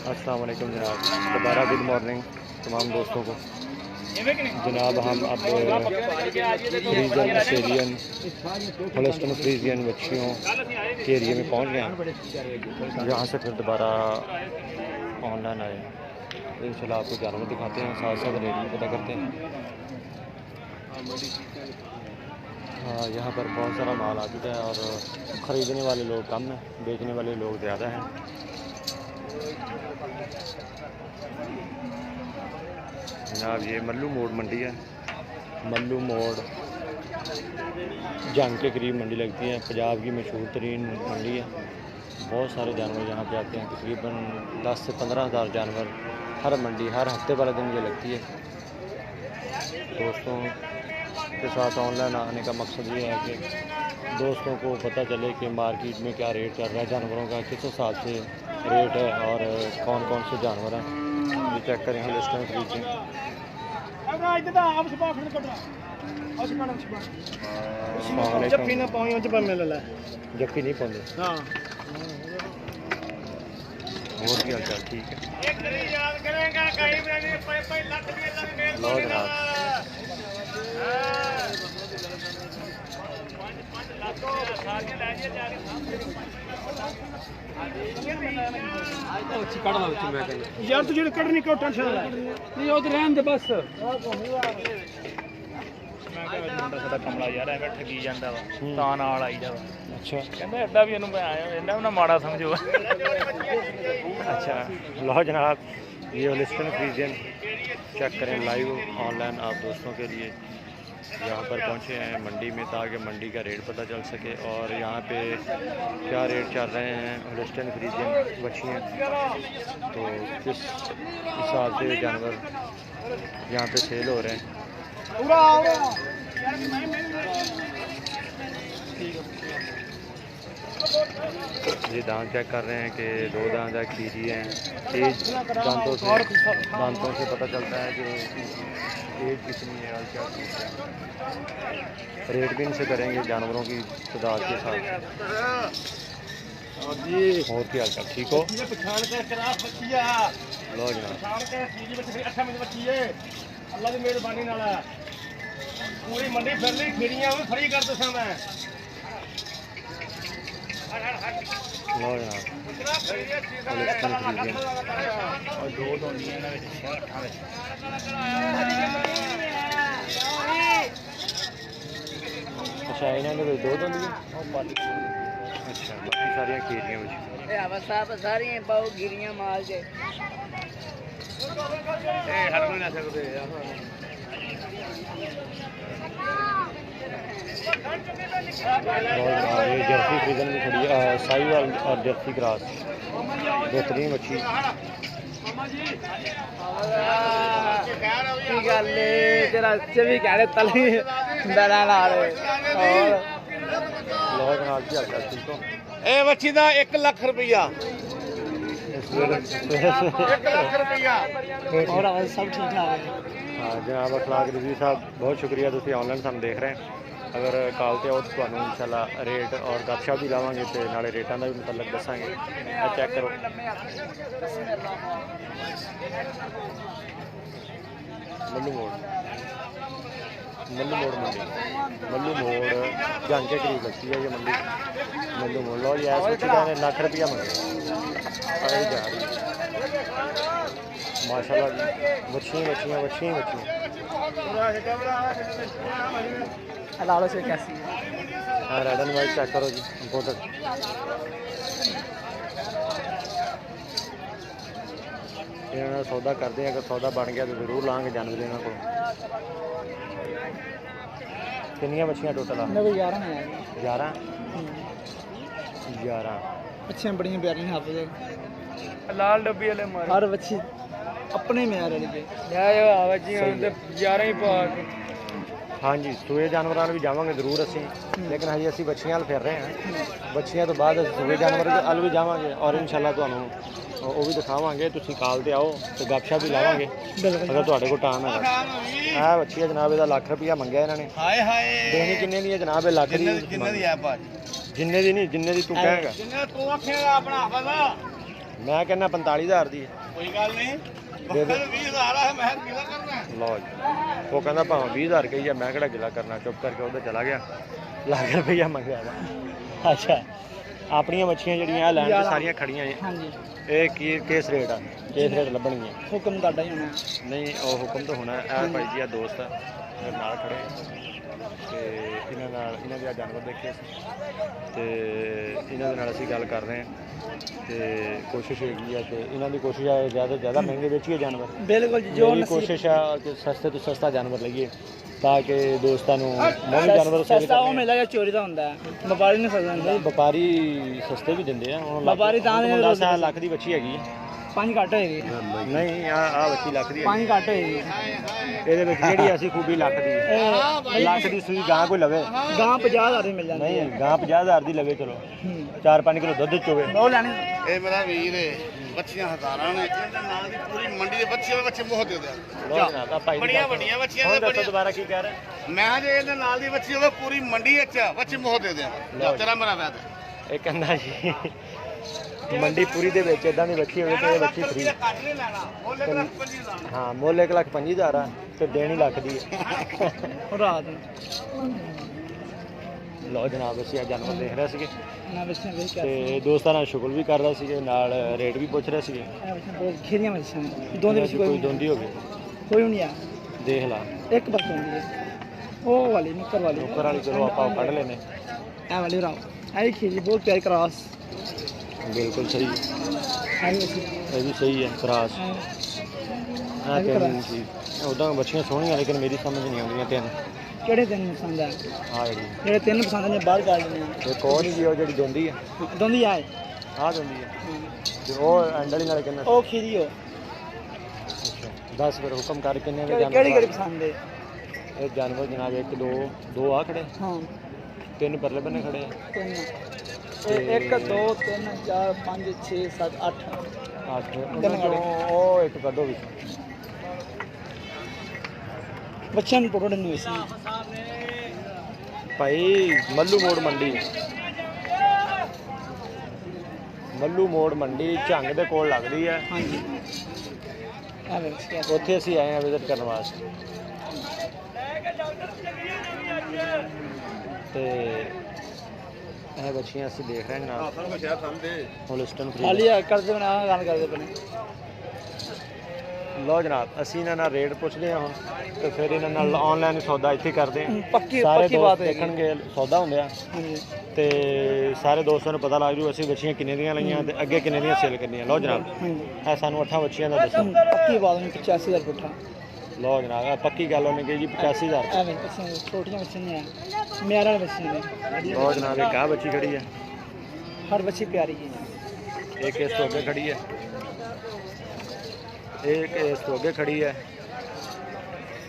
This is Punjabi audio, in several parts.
अस्सलाम वालेकुम जनाब, दोबारा गुड मॉर्निंग तमाम दोस्तों को। जनाब हम अब फ्रीजन ऑस्ट्रेलियन होल्स्टीन फ्रीजियन बच्चियों के एरिए में पहुंच गए हैं, जहाँ से फिर दोबारा ऑनलाइन आए। इंशाल्लाह आपको जानवर दिखाते हैं, साथ साथ रेट भी पता करते हैं। हाँ, यहाँ पर बहुत सारा माल आ चुका है और ख़रीदने वाले लोग कम हैं, बेचने वाले लोग ज़्यादा हैं। जनाब ये मल्लू मोड़ मंडी है। मल्लू मोड़ जंग के करीब मंडी लगती है, पंजाब की मशहूर तरीन मंडी है। बहुत सारे जानवर यहाँ पे आते हैं, तकरीबन 10 से 15,000 जानवर हर मंडी हर हफ्ते वाले दिन ये लगती है। दोस्तों के साथ ऑनलाइन आने का मकसद ये है कि दोस्तों को पता चले कि मार्केट में क्या रेट चल रहा है जानवरों का, किस हिसाब से रेट है और कौन कौन से जानवर हैं। ये चेक करें होल्स्टीन फ्रीजियन। जबकि नहीं पाते। और क्या हाल ठीक है। लो जनाब यार तू जो कटनी क्यों टेंशन नहीं वो तो रहन दे बस मैं मुंਡਾ ਸਾਡਾ ਕਮਲਾ ਯਾਰ ਐਵੇਂ ਠੱਗੀ ਜਾਂਦਾ ਵਾ ਤਾਂ ਨਾਲ ਆਈਦਾ ਵਾ। अच्छा ਕਹਿੰਦਾ ਐਡਾ ਵੀ ਇਹਨੂੰ ਮੈਂ ਆਇਆ ਇਹਨਾਂ ਨਾ ਮਾੜਾ ਸਮਝੋ। अच्छा लो जनाब ये होल्स्टीन फ्रीजियन चेक करें लाइव ऑनलाइन आप दोस्तों के लिए। यहाँ पर पहुँचे हैं मंडी में ताकि मंडी का रेट पता चल सके और यहाँ पे क्या रेट चल रहे हैं होल्स्टीन फ्रीजियन बच्चियाँ, तो किस हिसाब से जानवर यहाँ पे सेल हो रहे हैं। ये दांत चेक कर रहे हैं कि 2 दांत है, खीरी हैं। एज दांतों से पता चलता है कि एज कितनी है और क्या चीज़ है। रेट भी इनसे करेंगे जानवरों की तादाद के साथ। और क्या हाल चाल ठीक हो। लो जनाब अल्लाह की मेहरबानी नाल पूरी मंडी फिर ली खीरियां भी फ्री कर दसा मैं। लो जनाब होल्स्टीन फ्रीजियन और दो दोनियां ना विच अच्छा इन्होंने कोई 2 दोंदी अच्छा बाकी सारियां खीरियां बच्चियां सारी बहु गिरियां माल जे हर कोई ना सकते और ये जर्सी फ्रीजन भी खड़ी है, साहिवाल और जर्सी क्रॉस बेहतरीन मच्छी। की गल तेरा चवी कहने तली डरा ला रहे और लो जनाब की हाल चाल ठीक हो। ए बच्ची दा 1 लाख रुपया और सब ठीक ठाक है। हाँ जनाब अखलाक रिजवी साहब बहुत शुक्रिया, तुम ऑनलाइन सानू देख रहे हैं। अगर कॉल ते आओ तो तुहानू इंशाल्लाह रेट और गपशप भी लावांगे तो नाले रेटां दा भी मतलब दसांगे। चेक करो मल्लू मोड़ मंडी, मल्लू मोड़ जंग के करीब लगती है ये मंडी। मल्लू मोड़ लो ये ऐसा ने ₹1 लाख मंगे अरे जा रही माशाल्लाह बच्चियाँ लालो से कैसी हाँ रेड एंड वाइट चेक करो जी इम्पोर्टेड। इन्होंने सौदा करते हैं, अगर सौदा बन गया तो जरूर लाँगे जानवर इन्होंने को। कितनियाँ बच्चियाँ टोटल आ 11 अच्छे बड़ियां प्यारियां हाफ लाल डब्बी वाले मार हर बच्ची अपने में यार लगे बच्चियां 11 ही पा हाँ जी सूए जानवर भी जावांगे जरूर असी, लेकिन हजी असी बच्चियां फिर रहे हैं। बच्चियां तो बाद सूए जानवर अल भी जावांगे और इंशाल्लाह तुहानू वो भी दिखावांगे। तुसी कॉल ते आओ तो गपशप भी लावांगे अगर तुहाडे कोल टाइम है। है बच्ची है जनाब, इहदा ₹1 लाख मंगया इन्होंने। हाय हाय देनी किन्ने दी है जनाब? लाख दी जिन्ने दी है भाजी जिन्ने दी नहीं जिन्ने दी तू कहेगा जिन्ने तू आखेगा अपना हफाजा ਮੈਂ ਕਹਿੰਦਾ 45000 ਦੀ ਕੋਈ ਗੱਲ ਨਹੀਂ ਦੇ ਦੇ 20000 ਆ ਮੈਂ ਕਿਹਦਾ ਕਰਨਾ ਲਓ ਜੀ ਉਹ ਕਹਿੰਦਾ ਭਾਵੇਂ 20000 ਕਹੀ ਆ ਮੈਂ ਕਿਹੜਾ ਗਿਲਾ ਕਰਨਾ ਚੁੱਪ ਕਰਕੇ ਉਹਦੇ ਚਲਾ ਗਿਆ ਲੱਖ ਰੁਪਈਆ ਮੰਗਿਆ ਦਾ ਅੱਛਾ ਆਪਣੀਆਂ ਮੱਛੀਆਂ ਜਿਹੜੀਆਂ ਲੈਣ ਤੇ ਸਾਰੀਆਂ ਖੜੀਆਂ ਨੇ ਹਾਂਜੀ ਇਹ ਕੀ ਕੇਸ ਰੇਟ ਆ ਕੇਸ ਰੇਟ ਲੱਭਣਗੀਆਂ ਹੁਕਮ ਤੁਹਾਡਾ ਹੀ ਹੋਣਾ ਨਹੀਂ ਉਹ ਹੁਕਮ ਤਾਂ ਹੋਣਾ ਇਹ ਭਾਈ ਜੀ ਆ ਦੋਸਤ ਆ ਮੇਰੇ ਨਾਲ ਖੜੇ ਤੇ ਇਹਨਾਂ ਦੇ ਆ ਜਾਨਵਰ ਦੇਖੇ ਸੀ ਤੇ ਇਹਨਾਂ ਦੇ ਨਾਲ ਅਸੀਂ ਗੱਲ ਕਰ ਰਹੇ ਹਾਂ ਤੇ ਕੋਸ਼ਿਸ਼ ਹੈਗੀ ਆ ਕਿ ਇਹਨਾਂ ਦੀ ਕੋਸ਼ਿਸ਼ ਹੈ ਜ਼ਿਆਦਾ ਤੋਂ ਜ਼ਿਆਦਾ ਮਹਿੰਗੇ ਵੇਚੀਏ ਜਾਨਵਰ ਬਿਲਕੁਲ ਜੀ ਜੋ ਮੇਰੀ ਕੋਸ਼ਿਸ਼ ਆ ਕਿ ਸਸਤੇ ਤੋਂ ਸਸਤਾ ਜਾਨਵਰ ਲਈਏ ਤਾਂ ਕਿ ਦੋਸਤਾਂ ਨੂੰ ਮੋਹ ਜਾਨਵਰ ਸਸਤਾ ਉਹ ਮਿਲਦਾ ਜਾਂ ਚੋਰੀ ਦਾ ਹੁੰਦਾ ਹੈ ਵਪਾਰੀ ਨਹੀਂ ਸਕਦਾ ਹੁੰਦਾ ਵਪਾਰੀ ਸਸਤੇ ਵੀ ਦਿੰਦੇ ਆ ਹੁਣ ਵਪਾਰੀ ਤਾਂ 10 ਲੱਖ ਦੀ ਬੱਚੀ ਹੈਗੀ ਆ 5 ਘੱਟ ਹੋਏਗੀ ਨਹੀਂ ਆ ਬੱਚੀ ਲੱਖ ਦੀ 5 ਘੱਟ ਹੋਏਗੀ ਇਹਦੇ ਵਿੱਚ ਜਿਹੜੀ ਅਸੀਂ ਖੂਬੀ ਲੱਖ ਦੀ ਹੈ। ਲੱਖ ਦੀ ਸੂਈ ਗਾਂ ਕੋਈ ਲਵੇ ਗਾਂ 50000 ਦੀ ਮਿਲ ਜਾਂਦੀ ਨਹੀਂ ਗਾਂ 50000 ਦੀ ਲਵੇ ਚਲੋ 4-5 ਕਿਲੋ ਦੁੱਧ ਚੋਵੇ ਉਹ ਲੈਣੀ ਇਹ ਮੇਰਾ ਵੀਰ ਹੈ ਬੱਚੀਆਂ ਹਜ਼ਾਰਾਂ ਨੇ ਇਹਦੇ ਨਾਲ ਦੀ ਪੂਰੀ ਮੰਡੀ ਦੇ ਬੱਚੇ ਬਹੁਤ ਦੇ ਦਿਆ ਬੜੀਆਂ ਵੱਡੀਆਂ ਬੱਚੀਆਂ ਹੁਣ ਨੇ ਦੱਸੋ ਦੁਬਾਰਾ ਕੀ ਕਹਿ ਰਹੇ ਮੈਂ ਜੇ ਇਹਦੇ ਨਾਲ ਦੀ ਬੱਚੀ ਹੋਵੇ ਪੂਰੀ ਮੰਡੀ ਵਿੱਚ ਬੱਚੇ ਬਹੁਤ ਦੇ ਦਿਆਂ ਤੇਰਾ ਮੇਰਾ ਵਾਅਦਾ ਇਹ ਕਹਿੰਦਾ ਜੀ ਮੰਡੀ ਪੂਰੀ ਦੇ ਵਿੱਚ ਇਦਾਂ ਦੀ ਬੱਚੀ ਹੋਵੇ ਤੇ ਇਹ ਬੱਚੀ ਫ੍ਰੀ ਕੱਟ ਨਹੀਂ ਲੈਣਾ ਉਹ ਲੈ 25,000 ਹਾਂ ਮੁੱਲ 1,25,000 ਆ ਤੇ ਦੇਣੀ ਲੱਖ ਦੀ ਹੈ ਰਾਤ ਨੂੰ ਲਓ ਜਨਾਬ ਅਸੀਂ ਆ ਜਾਨਵਰ ਦੇਖ ਰਹੇ ਸੀਗੇ ਨਾ ਬੱਚਿਆਂ ਵੇਖ ਕੇ ਤੇ ਦੋਸਤਾਂ ਨਾਲ ਸ਼ੁਗਲ ਵੀ ਕਰ ਰਹੇ ਸੀਗੇ ਨਾਲ ਰੇਟ ਵੀ ਪੁੱਛ ਰਹੇ ਸੀਗੇ ਬਹੁਤ ਖੇਰੀਆਂ ਬੱਚਿਆਂ ਨੇ ਦੋਨੇ ਵਿੱਚ ਕੋਈ ਕੋਈ ਦੋਂਦੀ ਹੋਵੇ ਕੋਈ ਨਹੀਂ ਆ ਦੇਖ ਲਾ ਇੱਕ ਬਸ ਹੁੰਦੀ ਹੈ ਉਹ ਵਾਲੀ ਨੁੱਕਰ ਵਾਲੀ ਉੱਪਰ ਵਾਲੀ ਚਲੋ ਆਪਾਂ ਉਹ ਕੱਢ ਲੈਨੇ ਇਹ ਵਾਲੀ ਰਾਓ ਇਹ ਖੇਰੀ ਬਹੁਤ ਪਿਆਰੀ ਕਰਾਸ ਬਿਲਕੁਲ ਸਹੀ ਇਹ ਇਹ ਵੀ ਸਹੀ ਹੈ ਕਰਾਸ ਆ ਤਿੰਨ ਸੀ ਉਦਾਂ ਬੱਚੀਆਂ ਸੋਹਣੀਆਂ ਲੇਕਿਨ ਮੇਰੀ ਸਮਝ ਨਹੀਂ ਆਉਂਦੀਆਂ ਤਿੰਨ ਕਿਹੜੇ ਤਿੰਨ ਪਸੰਦ ਆ ਆ ਜਿਹੜੀ ਜਿਹੜੇ ਤਿੰਨ ਪਸੰਦ ਨੇ ਬਾਹਰ ਕੱਢ ਦਿੰਦੇ ਆ ਇੱਕ ਹੋਰ ਜੀ ਉਹ ਜਿਹੜੀ ਦੋਂਦੀ ਆ ਦੋਂਦੀ ਆਏ ਆਹ ਦੋਂਦੀ ਆ ਤੇ ਉਹ ਐਂਡ ਵਾਲੀ ਨਾਲ ਕਿੰਨਾ ਉਹ ਖੀਰੀ ਉਹ ਅੱਛਾ ਦੱਸ ਫਿਰ ਹੁਕਮ ਕਰ ਕਿੰਨੇ ਦੇ ਕਿਹੜੀ ਕਿਹੜੀ ਪਸੰਦ ਹੈ ਇਹ ਜਾਨਵਰ ਜਨਾਬ ਇੱਕ ਦੋ ਆ ਖੜੇ ਹਾਂ ਤਿੰਨ ਪਰਲੇ ਬੰਨੇ ਖੜੇ ਆ ਤਿੰਨ ਇਹ 1 2 3 4 5 6 7 8 ਅੱਠ ਉਹਨਾਂ ਚੋਂ ਉਹ ਇੱਕ ਕੱਢੋ ਵਿੱਚ ਬੱਚਿਆਂ ਨੂੰ ਟੋਟਲ ਨਹੀਂ ਹੋਈ ਸੀ ਭਾਈ ਮੱਲੂ ਮੋੜ ਮੰਡੀ ਝੰਗ ਦੇ ਕੋਲ ਲੱਗਦੀ ਹੈ ਹਾਂਜੀ ਆ ਵੇਖ ਉੱਥੇ ਅਸੀਂ ਆਏ ਹਾਂ ਵਿਜ਼ਿਟ ਕਰਨ ਵਾਸਤੇ ਤੇ ਇਹ ਬੱਚੀਆਂ ਅਸੀਂ ਦੇਖ ਰਹੇ ਹਾਂ ਨਾਲ ਹੋਲਿਸਟਨ ਖਾਲੀ ਆ ਕਰਦੇ ਬਣਾ ਗੱਲ ਕਰਦੇ ਬਣੇ ਲਓ ਜਨਾਬ ਅਸੀਂ ਇਹਨਾਂ ਨਾਲ ਰੇਟ ਪੁੱਛਦੇ ਹਾਂ ਹੁਣ ਤੇ ਫਿਰ ਇਹਨਾਂ ਨਾਲ ਆਨਲਾਈਨ ਸੌਦਾ ਇੱਥੇ ਕਰਦੇ ਹਾਂ ਪੱਕੀ ਸਾਰੇ ਬਾਤ ਦੋਸਤ ਹੈ ਦੇਖਣਗੇ ਸੌਦਾ ਹੁੰਦੇ ਆ ਹਾਂਜੀ ਤੇ ਸਾਰੇ ਦੋਸਤਾਂ ਨੂੰ ਪਤਾ ਲੱਗ ਜੂ ਅਸੀਂ ਬੱਚੀਆਂ ਕਿੰਨੇ ਦੀਆਂ ਲਈਆਂ ਤੇ ਅੱਗੇ ਕਿੰਨੇ ਦੀਆਂ ਸੇਲ ਕਰਨੀਆਂ ਲਓ ਜਨਾਬ ਹਾਂਜੀ ਇਹ ਸਾਨੂੰ 8 ਬੱਚੀਆਂ ਦਾ ਦੱਸੋ ਪੱਕੀ ਬਾਤ ਨਹੀਂ 85000 ਪੁੱਠਾ ਲਓ ਜਨਾਬ ਇਹ ਪੱਕੀ ਗੱਲ ਉਹਨੇ ਕਹੀ ਜੀ 85000 ਐਵੇਂ ਬੱਚਿਆਂ ਦੀ ਛੋਟੀਆਂ ਬੱਚੀਆਂ ਨੇ ਮਿਆਰਾਂ ਵਾਲੇ ਬੱਚੇ ਨੇ ਲਓ ਜਨਾਬ ਇੱਕ ਆਹ ਬੱਚੀ ਖੜੀ ਹੈ ਹਰ ਬੱਚੀ ਪਿਆਰੀ ਹੈ ਇੱਕ ਇਸ ਤੋਂ ਅੱਗੇ ਖੜੀ ਹੈ ਇੱਕ ਇਸ ਤੋਂ ਅੱਗੇ ਖੜੀ ਹੈ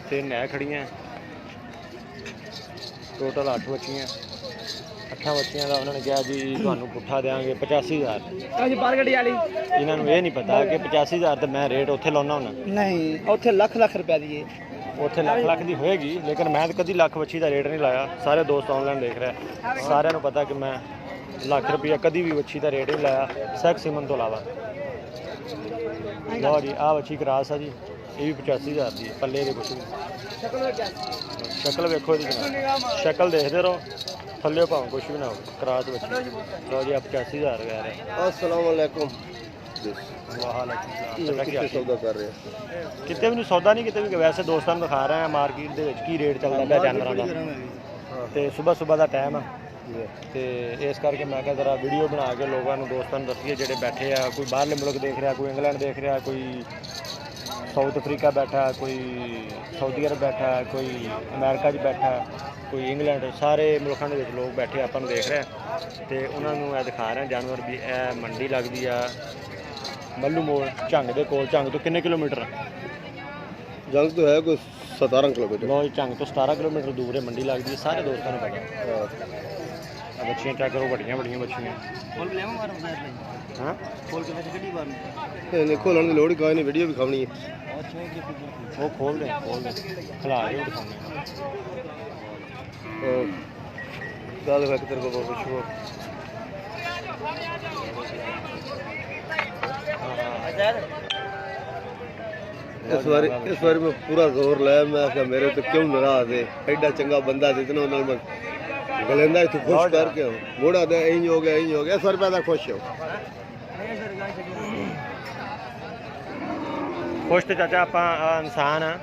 ਤਿੰਨ ਇਹ ਖੜੀਆਂ ਟੋਟਲ 8 ਬੱਚੀਆਂ 8 ਬੱਚੀਆਂ ਦਾ ਉਹਨਾਂ ਨੇ ਕਿਹਾ ਜੀ ਤੁਹਾਨੂੰ ਪੁੱਠਾ ਦੇਵਾਂਗੇ 85000 ਅੱਜ ਬਾਹਰ ਗੱਡੀ ਵਾਲੀ ਇਹਨਾਂ ਨੂੰ ਇਹ ਨਹੀਂ ਪਤਾ ਕਿ 85000 ਤੇ ਮੈਂ ਰੇਟ ਉੱਥੇ ਲਾਉਣਾ ਹੁੰਦਾ ਨਹੀਂ ਉੱਥੇ ਲੱਖ ਰੁਪਏ ਦੀ ਹੈ ਉੱਥੇ ਲੱਖ ਦੀ ਹੋਏਗੀ ਲੇਕਿਨ ਮੈਂ ਤਾਂ ਕਦੀ ਲੱਖ ਬੱਚੀ ਦਾ ਰੇਟ ਨਹੀਂ ਲਾਇਆ ਸਾਰੇ ਦੋਸਤ ਆਨਲਾਈਨ ਦੇਖ ਰਿਹਾ ਸਾਰਿਆਂ ਨੂੰ ਪਤਾ ਕਿ ਮੈਂ ਲੱਖ ਰੁਪਈਆ ਕਦੀ ਵੀ ਬੱਚੀ ਦਾ ਰੇਟ ਨਹੀਂ ਲਾਇਆ ਸੈਕ ਸਿਮਨ ਤੋਂ ਇਲਾਵਾ ਲਓ ਜੀ ਆਹ ਬੱਚੀ ਕਰਾਸ ਆ ਜੀ ਇਹ ਵੀ 85000 ਦੀ ਹੈ ਪੱਲੇ ਦੇ ਕੁਛ ਵੀ ਸ਼ਕਲ ਵੇਖੋ ਇਹਦੀ ਜਨਾਬ ਸ਼ਕਲ ਦੇਖਦੇ ਰਹੋ ਥੱਲੇ ਭਾਵੇਂ ਕੁਛ ਵੀ ਨਾ ਹੋਵੇ ਕਰਾਸ ਬੱਚੀ ਲਓ ਜੀ ਆ 85000 ਕਹਿ ਰਹੇ अस्सलाम वालेकुम ਵਾਲੇਕੁਮ सौदा कर रहे हैं ਕਿਤੇ ਵੀ ਨਹੀਂ ਸੌਦਾ ਨਹੀਂ ਕਿਤੇ ਵੀ ਵੈਸੇ ਦੋਸਤਾਂ ਨੂੰ ਦਿਖਾ ਰਹੇ ਆ ਮਾਰਕੀਟ ਦੇ ਵਿੱਚ ਕੀ ਰੇਟ ਚੱਲਦਾ ਪਿਆ ਜਾਨਵਰਾਂ ਦਾ ਤੇ ਸਵੇਰ ਦਾ ਟਾਈਮ ਆ ਤੇ ਇਸ ਕਰਕੇ ਮੈਂ ਕਿਹਾ ਜ਼ਰਾ ਵੀਡੀਓ ਬਣਾ ਕੇ ਲੋਕਾਂ ਨੂੰ ਦੋਸਤਾਂ ਨੂੰ ਦੱਸੀਏ ਜਿਹੜੇ ਬੈਠੇ ਆ ਕੋਈ ਬਾਹਰਲੇ ਮੁਲਕ ਦੇਖ ਰਿਹਾ ਕੋਈ ਇੰਗਲੈਂਡ ਦੇਖ ਰਿਹਾ ਕੋਈ ਸਾਊਥ ਅਫਰੀਕਾ ਬੈਠਾ ਕੋਈ ਸਾਊਦੀ ਅਰਬ ਬੈਠਾ ਕੋਈ ਅਮਰੀਕਾ 'ਚ ਬੈਠਾ ਕੋਈ ਇੰਗਲੈਂਡ ਸਾਰੇ ਮੁਲਕਾਂ ਦੇ ਵਿੱਚ ਲੋਕ ਬੈਠੇ ਆਪਾਂ ਨੂੰ ਦੇਖ ਰਹੇ ਤੇ ਉਹਨਾਂ ਨੂੰ ਇਹ ਦਿਖਾ ਰਹੇ ਜਾਨਵਰ ਵੀ ਇਹ ਮੰਡੀ ਲੱਗਦੀ ਆ ਮੱਲੂ ਮੋੜ ਝੰਗ ਦੇ ਕੋਲ ਝੰਗ ਤੋਂ ਕਿੰਨੇ ਕਿਲੋਮੀਟਰ जंग तो है कोई 17 किलोमीटर ਲੋ ਝੰਗ ਤੋਂ 17 ਕਿਲੋਮੀਟਰ ਦੂਰ ਹੈ ਮੰਡੀ ਲੱਗਦੀ ਹੈ ਸਾਰੇ ਦੋਸਤਾਂ ਨੂੰ ਪਤਾ ਬੱਚੀਆਂ ਚੈੱਕ ਕਰੋ ਵੱਡੀਆਂ ਬੱਚੀਆਂ ਹਾਂ खोलने की लोड़ ही कोई नहीं वीडियो भी खानी है ਉਹ ਖੋਲਦੇ ਖਿਲਾ ਕੇ ਦਿਖਾਉਂਦੇ गल तेरे को बहुत इस बार मैं पूरा जोर लाया। मैं आखा मेरे तो क्यों नाराज है, एडा चंगा बंदा जितना उन्होंने मैं गलेंदा इतने खुश करके मुड़ा दे इंज हो गया इस बार पैदा खुश हो खुश तो चाचा आप इंसान हाँ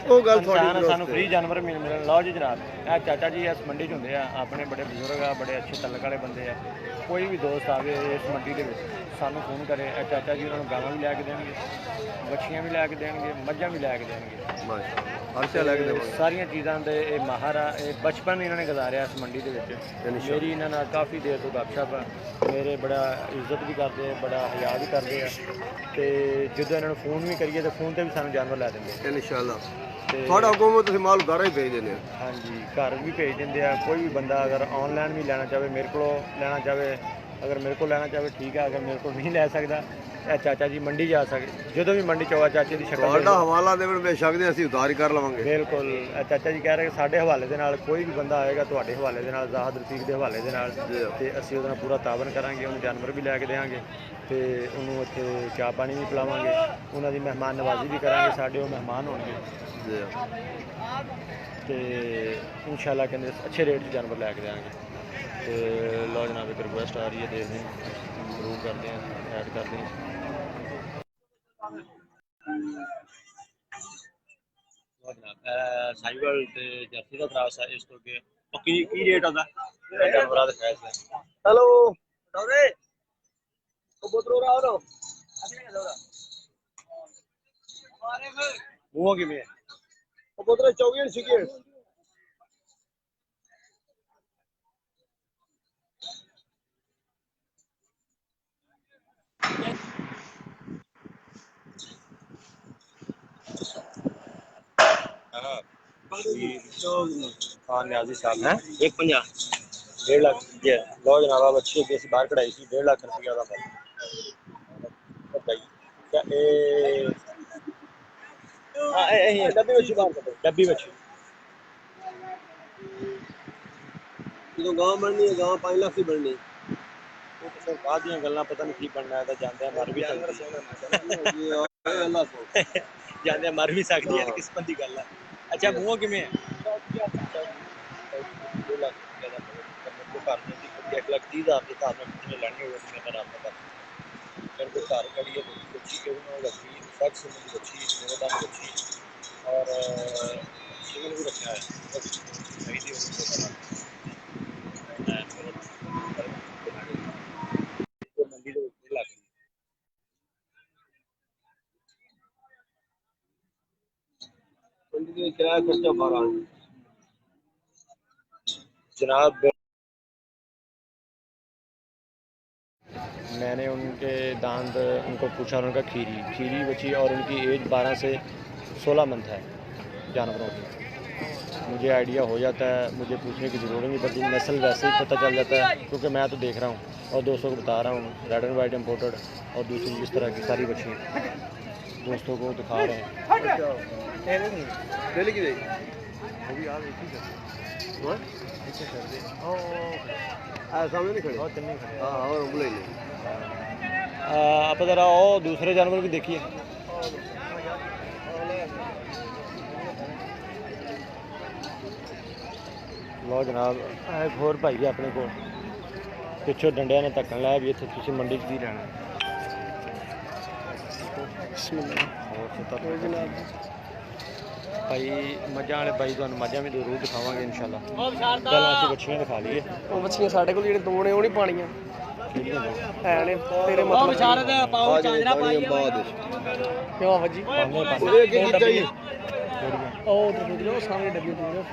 ਉਹ ਗੱਲ ਇਨਸਾਨ ਤੁਹਾਡੀ ਸਾਨੂੰ ਫ੍ਰੀ ਜਾਨਵਰ ਮਿਲਣ। ਲਓ ਜੀ ਜਨਾਬ, ਇਹ ਚਾਚਾ ਜੀ ਇਸ ਮੰਡੀ 'ਚ ਹੁੰਦੇ ਆ, ਆਪਣੇ ਬੜੇ ਬਜ਼ੁਰਗ ਆ, ਬੜੇ ਅੱਛੇ ਤਲਕ ਵਾਲੇ ਬੰਦੇ ਆ। ਕੋਈ ਵੀ ਦੋਸਤ ਆਵੇ ਇਸ ਮੰਡੀ ਦੇ ਵਿੱਚ ਸਾਨੂੰ ਫੋਨ ਕਰੇ, ਇਹ ਚਾਚਾ ਜੀ ਉਹਨਾਂ ਨੂੰ ਗਾਵਾਂ ਵੀ ਲੈ ਕੇ ਦੇਣਗੇ, ਬੱਛੀਆਂ ਵੀ ਲੈ ਕੇ ਦੇਣਗੇ, ਮੱਝਾਂ ਵੀ ਲੈ ਕੇ ਦੇਣਗੇ। ਮਾਸ਼ਾਅੱਲਾ ਹਰ ਚੀਜ਼ ਲੈ ਕੇ ਦੇਵਾਂਗੇ। ਸਾਰੀਆਂ ਚੀਜ਼ਾਂ ਦੇ ਇਹ ਮਾਹਰ ਆ। ਇਹ ਬਚਪਨ ਇਹਨਾਂ ਨੇ ਗੁਜ਼ਾਰਿਆ ਇਸ ਮੰਡੀ ਦੇ ਵਿੱਚ। ਮੇਰੀ ਇਹਨਾਂ ਨਾਲ ਕਾਫੀ ਦੇਰ ਤੋਂ ਗੱਪਸ਼ਪ ਆ। ਮੇਰੇ ਬੜਾ ਇੱਜ਼ਤ ਵੀ ਕਰਦੇ ਆ, ਬੜਾ ਹਿਆ ਵੀ ਕਰਦੇ ਆ। ਤੇ ਜਦੋਂ ਇਹਨਾਂ ਨੂੰ ਫੋਨ ਵੀ ਕਰੀਏ ਤਾਂ ਫੋਨ ਤੇ ਵੀ ਸਾਨੂੰ ਜਾਨਵਰ ਲੈ ਦਿੰਦੇ। ਇਨਸ਼ਾਅੱਲਾ ਤੁਹਾਡਾ ਹੁਕਮ ਹੈ ਤੁਸੀਂ ਮਾਲ ਘਰ ਹੀ ਭੇਜ ਦਿੰਦੇ ਹੋ। ਹਾਂਜੀ ਘਰ ਵੀ ਭੇਜ ਦਿੰਦੇ ਆ। ਕੋਈ ਵੀ ਬੰਦਾ ਅਗਰ ਆਨਲਾਈਨ ਵੀ ਲੈਣਾ ਚਾਹਵੇ, ਮੇਰੇ ਕੋਲੋਂ ਲੈਣਾ ਚਾਹਵੇ, ਅਗਰ ਮੇਰੇ ਕੋਲ ਲੈਣਾ ਚਾਹਵੇ ਠੀਕ ਹੈ। ਅਗਰ ਮੇਰੇ ਕੋਲ ਨਹੀਂ ਲੈ ਸਕਦਾ ਇਹ ਚਾਚਾ ਜੀ ਮੰਡੀ ਜਾ ਸਕਦੇ। ਜਦੋਂ ਵੀ ਮੰਡੀ ਚੋਆ ਚਾਚੇ ਦੀ ਸ਼ਕਲ ਤੁਹਾਡਾ ਹਵਾਲਾ ਦੇਵਣ ਬੇਸ਼ੱਕ ਦੇ ਅਸੀਂ ਉਧਾਰ ਕਰ ਲਵਾਂਗੇ। ਬਿਲਕੁਲ ਇਹ ਚਾਚਾ ਜੀ ਕਹਿ ਰਹੇ ਕਿ ਸਾਡੇ ਹਵਾਲੇ ਦੇ ਨਾਲ ਕੋਈ ਵੀ ਬੰਦਾ ਆਏਗਾ, ਤੁਹਾਡੇ ਹਵਾਲੇ ਦੇ ਨਾਲ, ਜ਼ਾਹਦ ਰਫੀਕ ਦੇ ਹਵਾਲੇ ਦੇ ਨਾਲ, ਤੇ ਅਸੀਂ ਉਹਦੇ ਨਾਲ ਪੂਰਾ ਤਾਵਨ ਕਰਾਂਗੇ। ਉਹਨੂੰ ਜਾਨਵਰ ਵੀ ਲੈ ਕੇ ਦੇਵਾਂਗੇ ਤੇ ਉਹਨੂੰ ਇੱਥੇ ਚਾਹ ਪਾਣੀ ਵੀ ਪਿਲਾਵਾਂਗੇ। ਉਹਨਾਂ ਦੀ ਮਹਿਮਾਨ ਨਵਾਜ਼ੀ ਵੀ ਕਰਾਂਗੇ। ਸਾਡੇ ਉਹ ਮਹਿਮਾਨ ਹੋਣਗੇ ਤੇ ਇਨਸ਼ਾਅੱਲਾ ਕਹਿੰਦੇ ਅੱਛੇ ਰੇਟ 'ਚ ਜਾਨਵਰ ਲੈ ਕੇ ਦੇਵਾਂਗੇ। ਤੇ ਲਓ ਜਨਾਬ ਇੱਕ ਰਿਕੁਐਸਟ ਆ ਰਹੀ ਹੈ, ਦੇਖਦੇ ਹਾਂ ਜ਼ਰੂਰ ਕਰਦੇ ਹਾਂ, ਐਡ ਕਰਦੇ ਹਾਂ। ਸਾਈਵਲ ਤੇ ਜਰਸੀ ਦਾ ਕਰਾਸ ਹੈ। ਇਸ ਤੋਂ ਅੱਗੇ ਕੀ ਰੇਟ ਆਦਾ ਜਾਨਵਰਾਂ ਦਾ ਖਾਸ ਹੈ। ਹੈਲੋ ਡੋਰੇ ਉਹ ਬੋਤਰੋ ਰਾਓ ਰੋ ਮੂੰਹ ਕਿਵੇਂ ਹੈ? ਉਹ ਬੋਤਰੇ 24 ਸੀਗੇ हाँ न्याजी साहब हैं 150 1.5 लाख जी। लो जनाब अच्छी होगी असं बाहर कढ़ाई थी 1.5 लाख रुपया का डब्बी बच्ची जो गांव बननी है गांव 5 लाख की बननी वो तो सर बाद दी गल्लां पता नहीं की बनना है। जानते मर भी जानते मर भी सकती है, किस्मत की गल है। अच्छा मूंह किमें है? 2 लाख रुपये का घर में 1 लाख 30 हज़ार के हिसाब में कितने लेने होगा मेरा नाम पता मेरे को घर खड़ी है बच्ची के रखी फर्श की बच्ची मेरे दाम बच्ची और सिविल भी रखा है सही थी मंडी के 1 लाख किराया खर्चा 12 जनाब। मैंने उनके दांत उनको पूछा, उनका खीरी बची और उनकी एज 12 से 16 मंथ है जानवरों की। मुझे आइडिया हो जाता है, मुझे पूछने की ज़रूरत नहीं पड़ती, नस्ल वैसे ही पता चल जाता है क्योंकि मैं तो देख रहा हूँ और दोस्तों को बता रहा हूँ। रेड एंड वाइट इम्पोर्टेड और दूसरी इस तरह की सारी बच्चियाँ दोस्तों को दिखा रहे हैं। सामने नहीं खड़े और बोले आप ज़रा और दूसरे जानवर भी देखिए। लो जनाब एक होर भाई है अपने को पिछों डंडिया ने धक्कन लाया भी इतने तुम मंडी च की लेना। भाई मझां वाले भाई तुहानूं मझां भी जरूर दिखावांगे इंशाल्लाह। पहले असीं बच्चियां दिखा लईए। ਉਹ ਬੱਚੀਆਂ ਸਾਡੇ ਕੋਲ ਜਿਹੜੇ ਦੋ ਨੇ ਉਹ ਨਹੀਂ ਪਾਣੀਆਂ ਕਿਹੜੀਆਂ ਦੋ? ਹੈ ਨੇ ਤੇਰੇ ਮਤਲਬ ਵਿਚਾਰੇ ਦੇ ਪਾਉ ਚਾਂਜਰਾ ਪਾਈ ਕਿਉਂ ਵੱਜੀ ਉਹਦੇ ਅੱਗੇ ਕੀ ਚਾਹੀਏ ਉਹ ਉਧਰ ਗੁਜਰੋ ਉਹ ਸਾਹਮਣੇ ਡੱਬੀ ਦੂਰ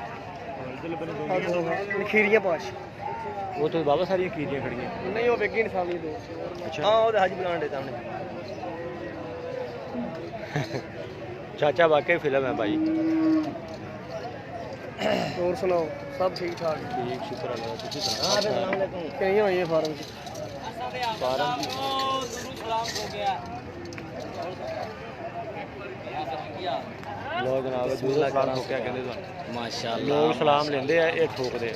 ਖੀਰੀਆਂ ਪਾਸ਼ वो तो बाबा सारी कीजियाँ खड़ी हैं। नहीं वो वेगी नहीं सामने दो अच्छा हाँ वो हज बुलान दे सामने चाचा वाकई फिल्म है भाई। और सुनाओ सब ठीक ठाक ठीक शुक्र अल्लाह का। तुसीं सुनाओ कहीं हुई है फार्म फार्म लो जनाब दूसरा सलाम ठोकिया कहते तुहानूं माशाल्लाह लोग सलाम लेंदे आ ये ठोकदे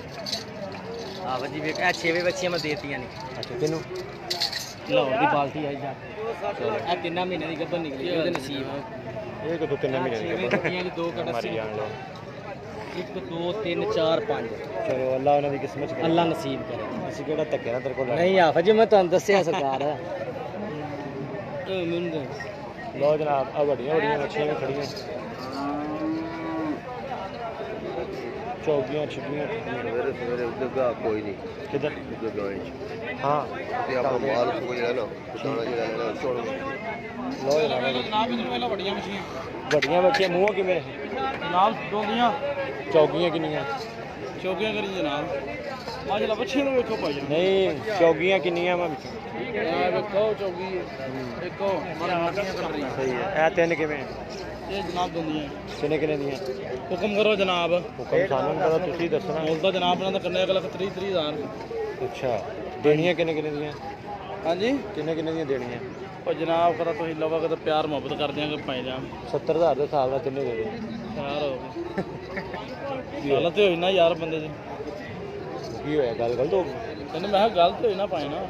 हाँ जी वे 6 बच्चियां मैं देतियां नहीं। अच्छा किनू लाहौर की पार्टी आई जा 3 महीने की गब्बर निकली ਉਹਦੇ नसीब ये तो 2-3 महीने की छुट्टियां की 2 हमारी जान लो 1 2 3 4 5 चलो अल्लाह उन्हों की किस्मत करे अल्लाह नसीब करे किसी केड़ा धक्के ना तेरे को नहीं आफा जी मैं ਤੁਹਾਨੂੰ ਦੱਸਿਆ ਸਰਕਾਰ लो जनाब अब बड़िया बड़िया मछलियां भी खड़ी हैं चौकियां छिपियां सवेरे सवेरे उधर गा कोई नहीं किधर उधर गाँव हाँ ते आप माल को जो है ना दाना जो है ना छोड़ लो जनाब बड़िया मछलियां मुँह कि मेरे जनाब डोंगियां चौकियां किनियां चौकियां करी जनाब माजला बच्चे ਨੂੰ ਵੇਖੋ ਭਾਈ नहीं चौकियां किनियां मैं ਯਾਰ ਵੇਖੋ ਚੌਗੀ ਦੇਖੋ ਮਾਰਾ ਹਾਥੀਆਂ ਕਰ ਰਹੀ सही है ए तीन किवें ਇਹ ਜਨਾਬ ਦੁਨੀਆ किने किने दियां ਹੁਕਮ ਕਰੋ ਜਨਾਬ हुक्म सानू नहीं पता तुसी दसना ਮੁੱਲ ਦਾ ਜਨਾਬ ਇਹਨਾਂ ਦਾ ਕਰਨੇ 1,30,000 अच्छा देनियां किने किने दियां ਹਾਂਜੀ किने किने दियां देनियां ਉਹ ਜਨਾਬ ਕਦਾ ਤੁਸੀਂ ਲਵੋਗੇ ਤਾਂ ਪਿਆਰ ਮੁਹੱਬਤ ਕਰ ਦਿਆਂਗੇ ਭਾਈ ਜਾਨ 70000 ਦੇ ਹਿਸਾਬ ਨਾਲ ਕਿੰਨੇ ਦੇ ਦੇ ਯਾਰ ਹੋ ਗਈ ਗਲਤ ਹੋਈ ਨਾ ਯਾਰ ਬੰਦੇ ਦੀ ਕੀ ਹੋਇਆ ਗੱਲ ਗਲਤ ਹੋ ਗਈ ਕਹਿੰਦੇ ਮੈਂ ਕਿਹਾ ਗਲਤ ਹੋਈ ਨਾ ਭਾਈ ਨਾ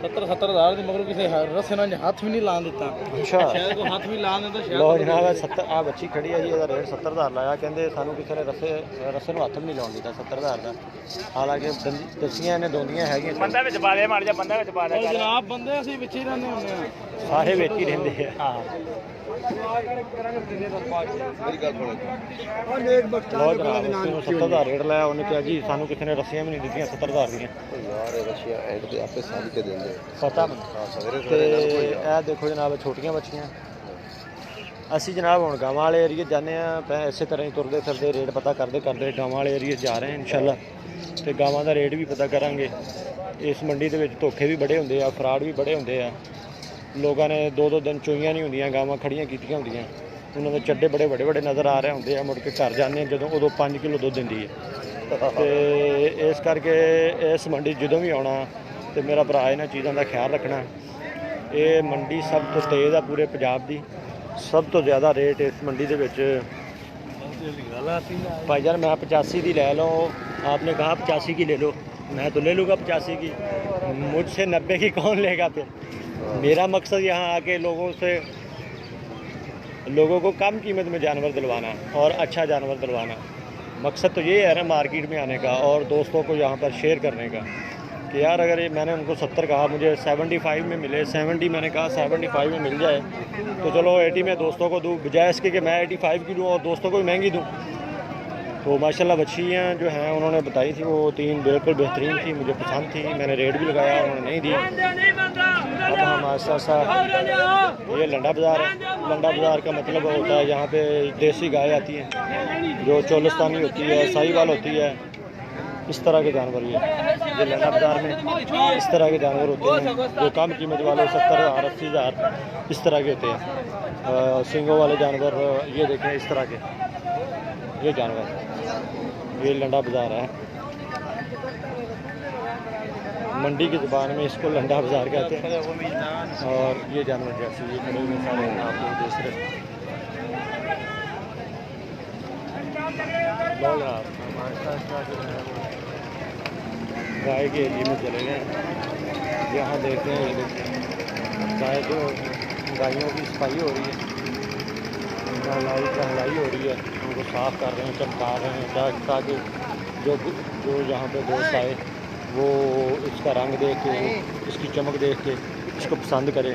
70,000 ਦੀ ਮਗਰ ਕਿਸੇ ਰਸੇ ਨਾਲ ਹੱਥ ਵੀ ਨਹੀਂ ਲਾਣ ਦਿੱਤਾ ਅੱਛਾ ਸ਼ਾਇਦ ਕੋਈ ਹੱਥ ਵੀ ਲਾਣ ਦਿੰਦਾ ਸ਼ਾਇਦ ਲੋ ਜਨਾਬ 70 ਆ ਬੱਚੀ ਖੜੀ ਹੈ ਜੀ ਇਹਦਾ ਰੇਟ 70000 ਲਾਇਆ ਕਹਿੰਦੇ ਸਾਨੂੰ ਕਿਸੇ ਨੇ ਰਸੇ ਨੂੰ ਹੱਥ ਵੀ ਨਹੀਂ ਲਾਉਣ ਦਿੱਤਾ 70000 ਦਾ ਹਾਲਾਂਕਿ ਦਸੀਆਂ ਨੇ ਦੋਨੀਆਂ ਹੈਗੀਆਂ ਬੰਦਾ ਵਿੱਚ ਪਾ ਦੇ ਮਾਰ ਜਾ ਬੰਦਾ ਵਿੱਚ ਪਾ ਦੇ ਜਨਾਬ ਬੰਦੇ ਅਸੀਂ ਵਿੱਚ ਹੀ ਰਹਿੰਦੇ ਹੁੰਦੇ ਆ ਸਾਰੇ ਵਿੱਚ ਹੀ ਰਹਿੰਦੇ ਆ ਹਾਂ मेरी गल सुनो ਲੋ ਜਨਾਬ ਨੂੰ 70000 ਰੇਟ ਲਾਇਆ ਉਹਨੇ ਕਿਹਾ ਜੀ ਸਾਨੂੰ ਕਿਸੇ ਨੇ ਰੱਸੀਆਂ ਵੀ ਨਹੀਂ ਦਿੱਤੀਆਂ 70000 ਦੀਆਂ यार रशिया ऐड ते आपे सारी के देंगे ਪਤਾ ਮੈਨੂੰ हां सवेरे ਤੇ सवेरे नाल कोई ਇਹ ਦੇਖੋ ਜਨਾਬ ਛੋਟੀਆਂ ਬੱਚੀਆਂ ਅਸੀਂ ਜਨਾਬ ਹੁਣ ਗਾਵਾਂ ਵਾਲੇ ਏਰੀਏ ਜਾਂਦੇ ਆ ਇਸੇ ਤਰ੍ਹਾਂ ਹੀ ਤੁਰਦੇ ਫਿਰਦੇ ਰੇਟ ਪਤਾ ਕਰਦੇ ਕਰਦੇ ਗਾਵਾਂ ਵਾਲੇ ਏਰੀਏ ਜਾ ਰਹੇ ਹਾਂ ਇਨਸ਼ਾਅੱਲਾ ਤੇ ਗਾਵਾਂ ਦਾ ਰੇਟ ਵੀ ਪਤਾ ਕਰਾਂਗੇ ਇਸ ਮੰਡੀ ਦੇ ਵਿੱਚ ਧੋਖੇ ਵੀ ਬੜੇ ਹੁੰਦੇ ਆ ਫਰਾਡ ਵੀ ਬੜੇ ਹੁੰਦੇ ਆ ਲੋਕਾਂ ਨੇ 2-2 ਦਿਨ ਚੋਈਆਂ ਨਹੀਂ ਹੁੰਦੀਆਂ ਗਾਵਾਂ ਖੜੀਆਂ ਕੀਤੀਆਂ ਹੁੰਦੀਆਂ ਉਹਨਾਂ ਦੇ ਚੱਡੇ ਬੜੇ ਵੱਡੇ ਨਜ਼ਰ ਆ ਰਹੇ ਹੁੰਦੇ ਆ ਮੁੜ ਕੇ ਘਰ ਜਾਂਦੇ ਜਦੋਂ ਉਦੋਂ 5 ਕਿਲੋ ਦੁੱਧ ਦਿੰਦੀ ਹੈ ਤੇ ਇਸ ਕਰਕੇ ਇਸ ਮੰਡੀ ਜਦੋਂ ਵੀ ਆਉਣਾ ਤੇ ਮੇਰਾ ਭਰਾ ਇਹਨਾਂ ਚੀਜ਼ਾਂ ਦਾ ਖਿਆਲ ਰੱਖਣਾ ਇਹ ਮੰਡੀ ਸਭ ਤੋਂ ਤੇਜ਼ ਆ ਪੂਰੇ ਪੰਜਾਬ ਦੀ सब तो ज़्यादा रेट इस मंडी के विच भाईजान मैं 85 की ले लो आपने कहा 85 की ले लो मैं तो ले लूँगा 85 की मुझसे 90 की कौन लेगा फिर मेरा मकसद यहाँ आके लोगों को कम कीमत में जानवर दिलवाना और अच्छा जानवर दिलवाना मकसद तो ये है ना मार्केट में आने का और दोस्तों को यहाँ पर शेयर करने का कि यार अगर ये मैंने उनको 70 कहा मुझे 75 में मिले 70 मैंने कहा 75 में मिल जाए तो चलो 80 में दोस्तों को दूँ बजाय इसके कि मैं 85 की दूँ और दोस्तों को भी महंगी दूँ तो माशाल्लाह बच्चियाँ जो हैं उन्होंने बताई थी वो 3 बिल्कुल बेहतरीन थी मुझे पसंद थी मैंने रेट भी लगाया उन्होंने नहीं दी अब हम ऐसा ये लंडा बाज़ार है लंडा बाज़ार का मतलब होता है यहाँ पे देसी गाय आती है जो चोलिस्तानी होती है साहिवाल होती है इस तरह के जानवर ये लंडा बाज़ार में इस तरह के जानवर होते हैं जो कम कीमत वाले 70,000 80,000 इस तरह के होते हैं सींगों वाले जानवर ये देखें इस तरह के ये जानवर ये लंडा बाज़ार है मंडी की ज़ुबान में इसको लंडा बाज़ार कहते हैं और ये जानवर जैसे ये खड़े हुए सारे आप लोग देख रहे गाय के एरिए में चले गए यहाँ देखते हैं ये गाय जो गायों की सफाई हो रही है हलाई हो रही है उनको साफ़ कर रहे हैं चमका रहे हैं ताकि जो यहाँ पे दोस्त आए वो इसका रंग देख के इसकी चमक देख के इसको पसंद करे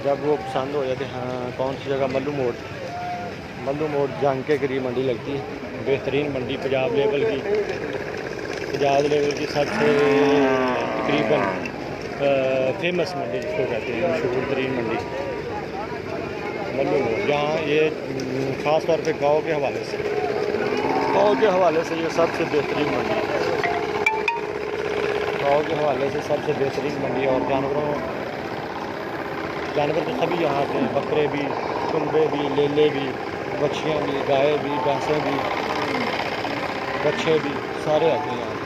जब वो पसंद हो जाते हाँ कौन सी जगह मल्लू मोड़ जंग के करीब मंडी लगती है बेहतरीन मंडी पंजाब लेवल की सबसे तकरीबन फेमस मंडी जिसको कहते हैं मशहूर तरीन मंडी मल्लू मोड़ जहाँ ये ख़ास तौर पे गाँव के हवाले से ये सबसे बेहतरीन मंडी है गाँव के हवाले से सबसे बेहतरीन मंडी और जानवर तो सभी यहाँ आते हैं बकरे भी कुंबे भी लेले भी बच्चियाँ भी गाय भी भैंसें भी बच्चे भी सारे आते हैं यहाँ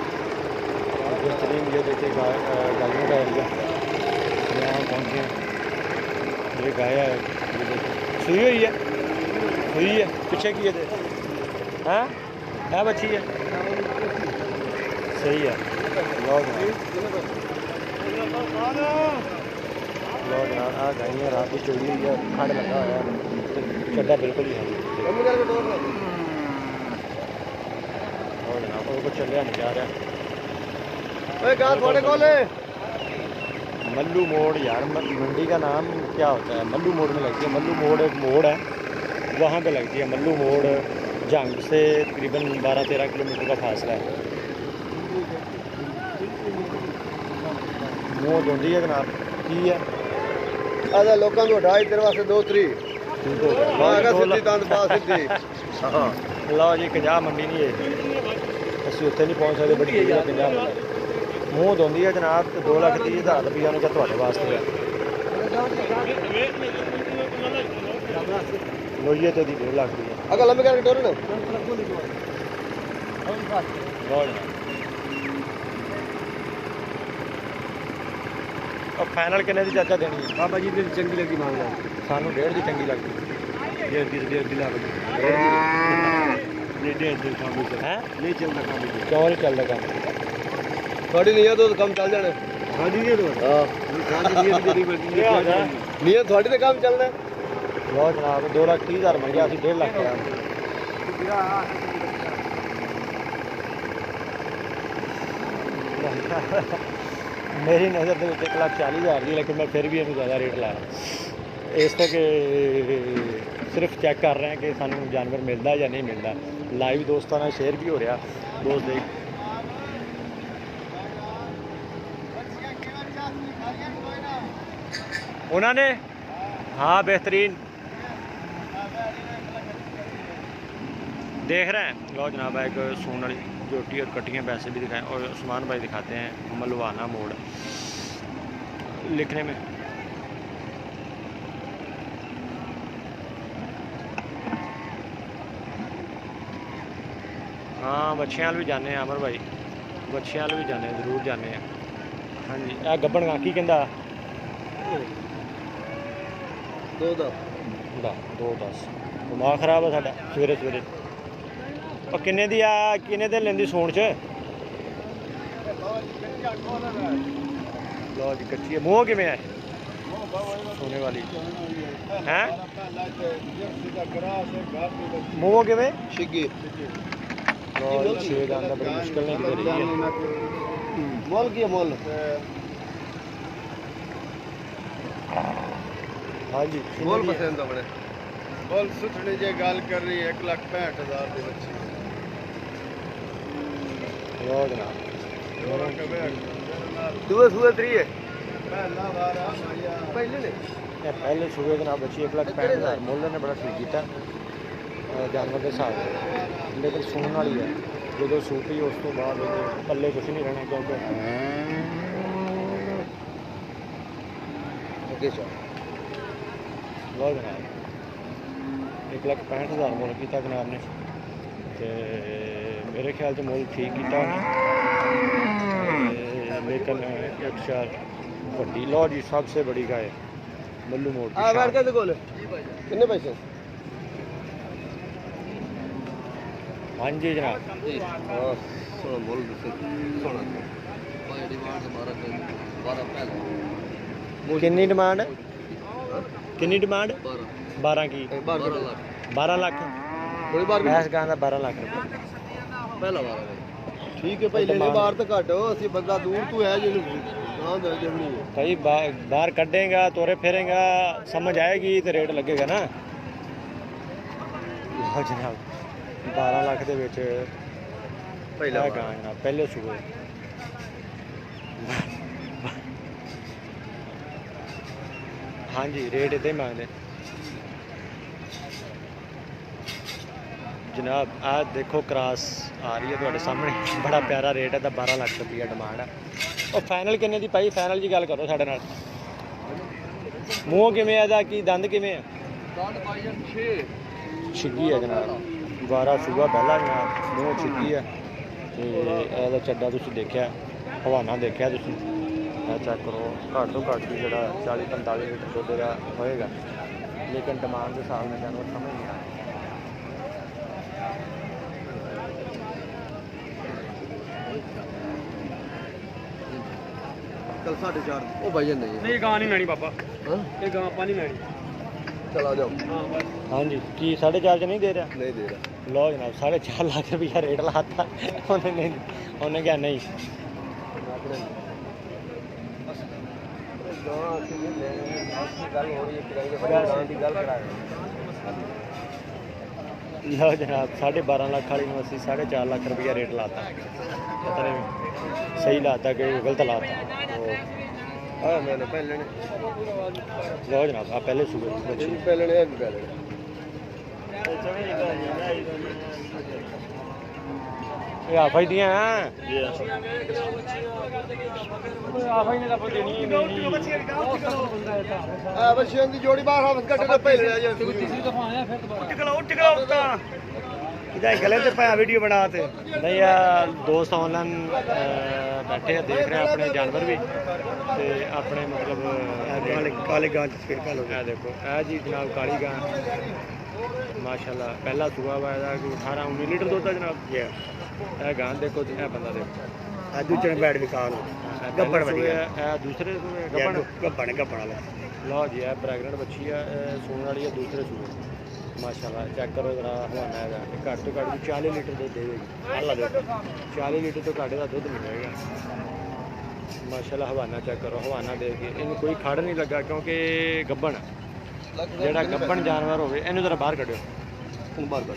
बेहतरीन ये देखिए गायों का एरिया यहाँ पहुँचे ये गाय है ये देखिए सुई हुई है पीछे किए थे हाँ क्या बच्ची है सही है लो जनाब आ गाइयां रात की चोरी हुई है, खड़ लगा हुआ है, चड्डा बिल्कुल ही है और जनाब वो कुछ चलिया नहीं जा रहा। थोड़े कोले मल्लू मोड़ यार, मंडी का नाम क्या होता है? मल्लू मोड़ में लगती है। मल्लू मोड़ एक मोड़ है, वहाँ पे लगती है मल्लू मोड़। जंग से तकरीबन 12-13 किलोमीटर का फासला है। मुँह धोंदी है जनाब की है आधा लोगों को ढाई तेरे वास्ते 2-3 हाँ लो जी 50 मंडी नहीं है, असं उत्थे नहीं पहुँच सकते, बड़ी दूर है 50 मंडी। मूँह धोंदी है जनाब, तो 2,30,000 रुपया उन्हें थोड़े वास्ते है। लोइए तो 1.5 लाख रुपया अगर लंबे करके डोर ना और फाइनल कितने की चाचा देनी है? बाबा जी मेरी चंगी लगी मांग रहा सानू 1.5 की चंगी लगती है। 1.5 लाख नहीं 1.5 काम है नहीं चलता काम क्यों नहीं चलता काम? थोड़ी नहीं है तो काम चल जाना हाँ जी ये तो हाँ नियत थोड़ी तो काम चलना लो जनाब 2,30,000 मंगया, 1.5 लाख का मेरी नज़र तो 1,40,000 की, लेकिन मैं फिर भी इन्हें ज़्यादा रेट लाया इस तो कि सिर्फ चेक कर रहे हैं कि सानू जानवर मिलता या नहीं मिलता। लाइव दोस्तों ने शेयर भी हो रहा दोस्त देख उन्होंने हाँ बेहतरीन देख रहे हैं। लो जनाब एक सून वाली जोटी और कटियाँ पैसे भी दिखाएं, और उस्मान भाई दिखाते हैं मलवाना मोड़ लिखने में। हाँ बच्चियाल भी जाने अमर भाई, बच्चियाल भी जाने जरूर जाने। हाँ जी आ गब्बन की कहता 2:10 दिमाग खराब है साडा सवेरे सवेरे। और किन्ने दी आ किन्ने दिन लेंदी सून च? लो जी कच्ची है। मुँह किमें है सोने वाली हैं? मुँह किमें शिगी छे जाना बड़ी मुश्किल नहीं किधर रही है। मोल की मोल हाँ जी मोल पसंद अपने बोल सुथनी जे गाल कर रही है 1,65,000 की बच्ची लो जनाब सुबह सुबह 3 है पहले सुबह जनाब बच्ची 1,65,000 मुल्ल ने बड़ा ठीक किया जानवर के हिसाब से, लेकिन सून वाली है जो सूपी उस तो बाद पल्ले कुछ नहीं रहना क्योंकि लो जनाब 1,65,000 मुल किया जनाब ने, तो मेरे ख्याल से मुल ठीक किया, लेकिन एक चार वड्डी लो जी सबसे बड़ी गाय मल्लू मोड़ की कितने पैसे? हाँ जी जनाब कितनी डिमांड है? कितनी डिमांड? 12 की 12 लाख भैंस गां का 12 लाख रुपये पहला ठीक है भाई लेने बाहर तो घट असि बंदा दूर तो है भाई बाहर कटेगा तोरे फेरेगा समझ आएगी तो रेट लगेगा ना। हाँ जनाब 12 लाख के पहला गां जनाब पहले सूबे हाँ जी रेट इतने ही मांगते जनाब। आज देखो क्रॉस आ रही है थोड़े सामने, बड़ा प्यारा रेट है, तो 12 लाख रुपया डिमांड है। और फाइनल किन्ने दी भाई? फाइनल की गल करो साढ़े नाल। मूँह किमें है कि दंद किमें है? छिग्गी है जनाब 12 सूबा पहला जनाब, मूँह छिग्गी है। तो चड्डा तुम देखा हवाना देखा तुम चेक करो, घट तो घट भी जो 40-45 लीटर दुध का होएगा, लेकिन डिमांड के हिसाब में जानवर समझ नहीं आया। चल 4.5 ओ भाईजान नहीं नहीं गां नहीं मैनी बाबा हां ये गां पानी मैनी चल आ जाओ हाँ जी की 4.5 च नहीं दे रहा नहीं दे रहा लो जनाब 4.5 लाख रुपया रेट लाता उन्हें क्या नहीं लो जनाब 12.5 लाख वाली ਨੂੰ ਅਸੀਂ 4.5 लाख रुपया रेट लाता पता नहीं सही लाता कि गलत लाता हां मैंने पहले ने लो जनाब आप पहले सुबह पहले ने पहले ये आफाई दिया हैं आफाई ने तो देनी हां बच्चियों की जोड़ी बाहर हाथ कटे तो पहले आ जाए तीसरी दफा आया फिर दोबारा टिकला उठता इधर गले ते पाया वीडियो बनाते नहीं यार दोस्त ऑनलाइन बैठे हैं देख रहे हैं अपने जानवर भी ते अपने मतलब काले गां तस्वीर का लोग देखो ए जी जनाब काली गां माशाल्लाह पहला सुबह वायदा 18-19 लीटर दूध है जनाब ये ए गां देखो ए बंदा देखो दूसरे बैठ विकाल गब्बड़ बढ़िया ए दूसरे गब्बड़ वाला लो जी ए प्रेगनेंट बच्ची है सोने वाली है दूसरे सुबह माशाल्लाह चेक करो जरा हवाना है घट तो घट 40 लीटर दूध देगी अल्लाह देखो 40 लीटर तो घट का दूध मिलेगा माशाल्लाह हवाना चेक करो हवाना देगी इन्हें कोई खड़ नहीं लगा क्योंकि गब्बन जेड़ा गब्बन जानवर होवे इन्हें जरा बाहर कढो बाहर कर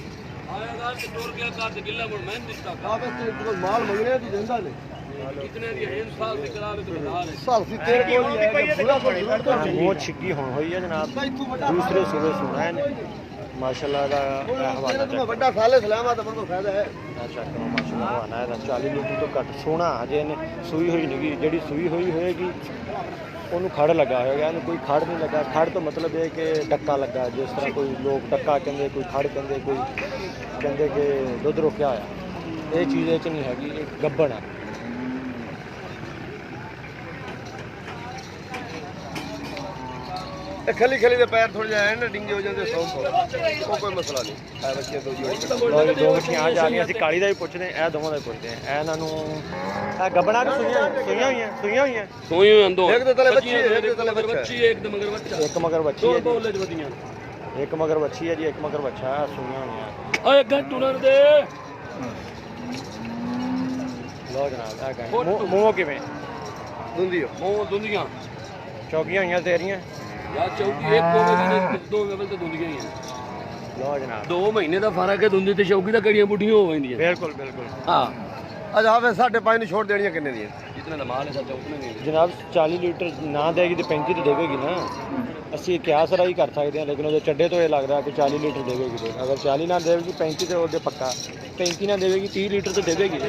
आएगा तो टोल गया कार से गिल्ला मुड़ मैं दिसता आप तो माल मंगने की जिंदा ने कितने दी है साल से करा के तो बता रहे साल से तेरे को पूरा वो छिग्गी होन हुई है जनाब दूसरे सुबह सुना है माशाल्लाह दा हवाना चेक बड़ा साले सलामा तो बड़ा फायदा है चेक करो माशाल्लाह हवाना है 40 लीटर तो घट सोना अजे ने सूई हुई नहीं जेडी सूई हुई होएगी ਉਹਨੂੰ ਖੜ ਲੱਗਾ ਹੋਏਗਾ ਇਹਨੂੰ ਕੋਈ ਖੜ ਨਹੀਂ ਲੱਗਾ ਖੜ ਤੋਂ ਮਤਲਬ ਇਹ ਕਿ ਡੱਕਾ ਲੱਗਾ ਜਿਸ ਤਰ੍ਹਾਂ ਕੋਈ ਲੋਕ ਡੱਕਾ ਕਹਿੰਦੇ ਕੋਈ ਖੜ ਕਹਿੰਦੇ ਕੋਈ ਕਹਿੰਦੇ ਕਿ ਦੁੱਧ ਰੋਕਿਆ ਹੋਇਆ ਇਹ ਚੀਜ਼ ਇਹ 'ਚ ਨਹੀਂ ਹੈਗੀ ਇਹ ਗੱਬਣ ਹੈ खली खली दे पैर थोड़े जाए ना डिंगे हो जाते सौ को कोई मसला नहीं है बच्चे तो जोड़ी दो बच्चियां आ जा रही ਅਸੀਂ ਕਾਲੀ ਦਾ ਵੀ ਪੁੱਛਦੇ ਆ ਇਹ ਦੋਵਾਂ ਦਾ ਪੁੱਛਦੇ ਆ ਇਹਨਾਂ ਨੂੰ ਇਹ ਗੱਬਣਾ ਕਿ ਸੂਈਆਂ ਹੋਈਆਂ सोई अंदो एक तो तले बच्ची है एक तो तले बच्चा बच्ची एक तो मगर बच्चा ਇੱਕ ਮਗਰ ਬੱਚੀ ਹੈ बोले जवदियां ਜੀ ਇੱਕ ਮਗਰ ਬੱਚੀ ਹੈ ਜੀ ਇੱਕ ਮਗਰ ਬੱਚਾ ਹੈ ਸੂਈਆਂ ਹੋਈਆਂ ओए घंट उड़न दे ਲੋ ਜਨਾਬ ਇਹ ਗਾਂ ਮੂੰਹ ਕਿਵੇਂ दुंदियो मो दुंदियां ਚੌਕੀਆਂ ਹੋਈਆਂ ਤੇਰੀਆਂ या चौकी एक दो बजे दो लेवल तो दुंदियां ही है ਲੋ ਜਨਾਬ 2 महीने ਦਾ ਫਰਕ ਹੈ ਦੁੰਦੀ ਤੇ ਚੌਕੀ ਦਾ ਕੜੀਆਂ ਬੁੱਢੀਆਂ ਹੋ ਜਾਂਦੀਆਂ ਬਿਲਕੁਲ ਬਿਲਕੁਲ ਹਾਂ अच्छा फिर 5.5 ਨੂੰ ਛੋੜ ਦੇਣੀਆਂ ਕਿੰਨੇ ਦੀਆਂ जितना का माल है सब उतने नहीं जनाब 40 लीटर ना देगी तो 35 तो देगी ना ਅਸੀਂ ਕਿਆਸ ਰਾਈ ਕਰ ਸਕਦੇ ਹਾਂ ਲੇਕਿਨ ਉਹਦੇ ਚੱਡੇ ਤੋਂ ਇਹ ਲੱਗਦਾ ਕਿ 40 ਲੀਟਰ ਦੇਵੇਗੀ ਤੇ ਅਗਰ 40 ਨਾ ਦੇਵੇਗੀ 35 ਤੇ ਉਹਦੇ ਪੱਕਾ 35 ਨਾ ਦੇਵੇਗੀ 30 ਲੀਟਰ ਤੇ ਦੇਵੇਗੀ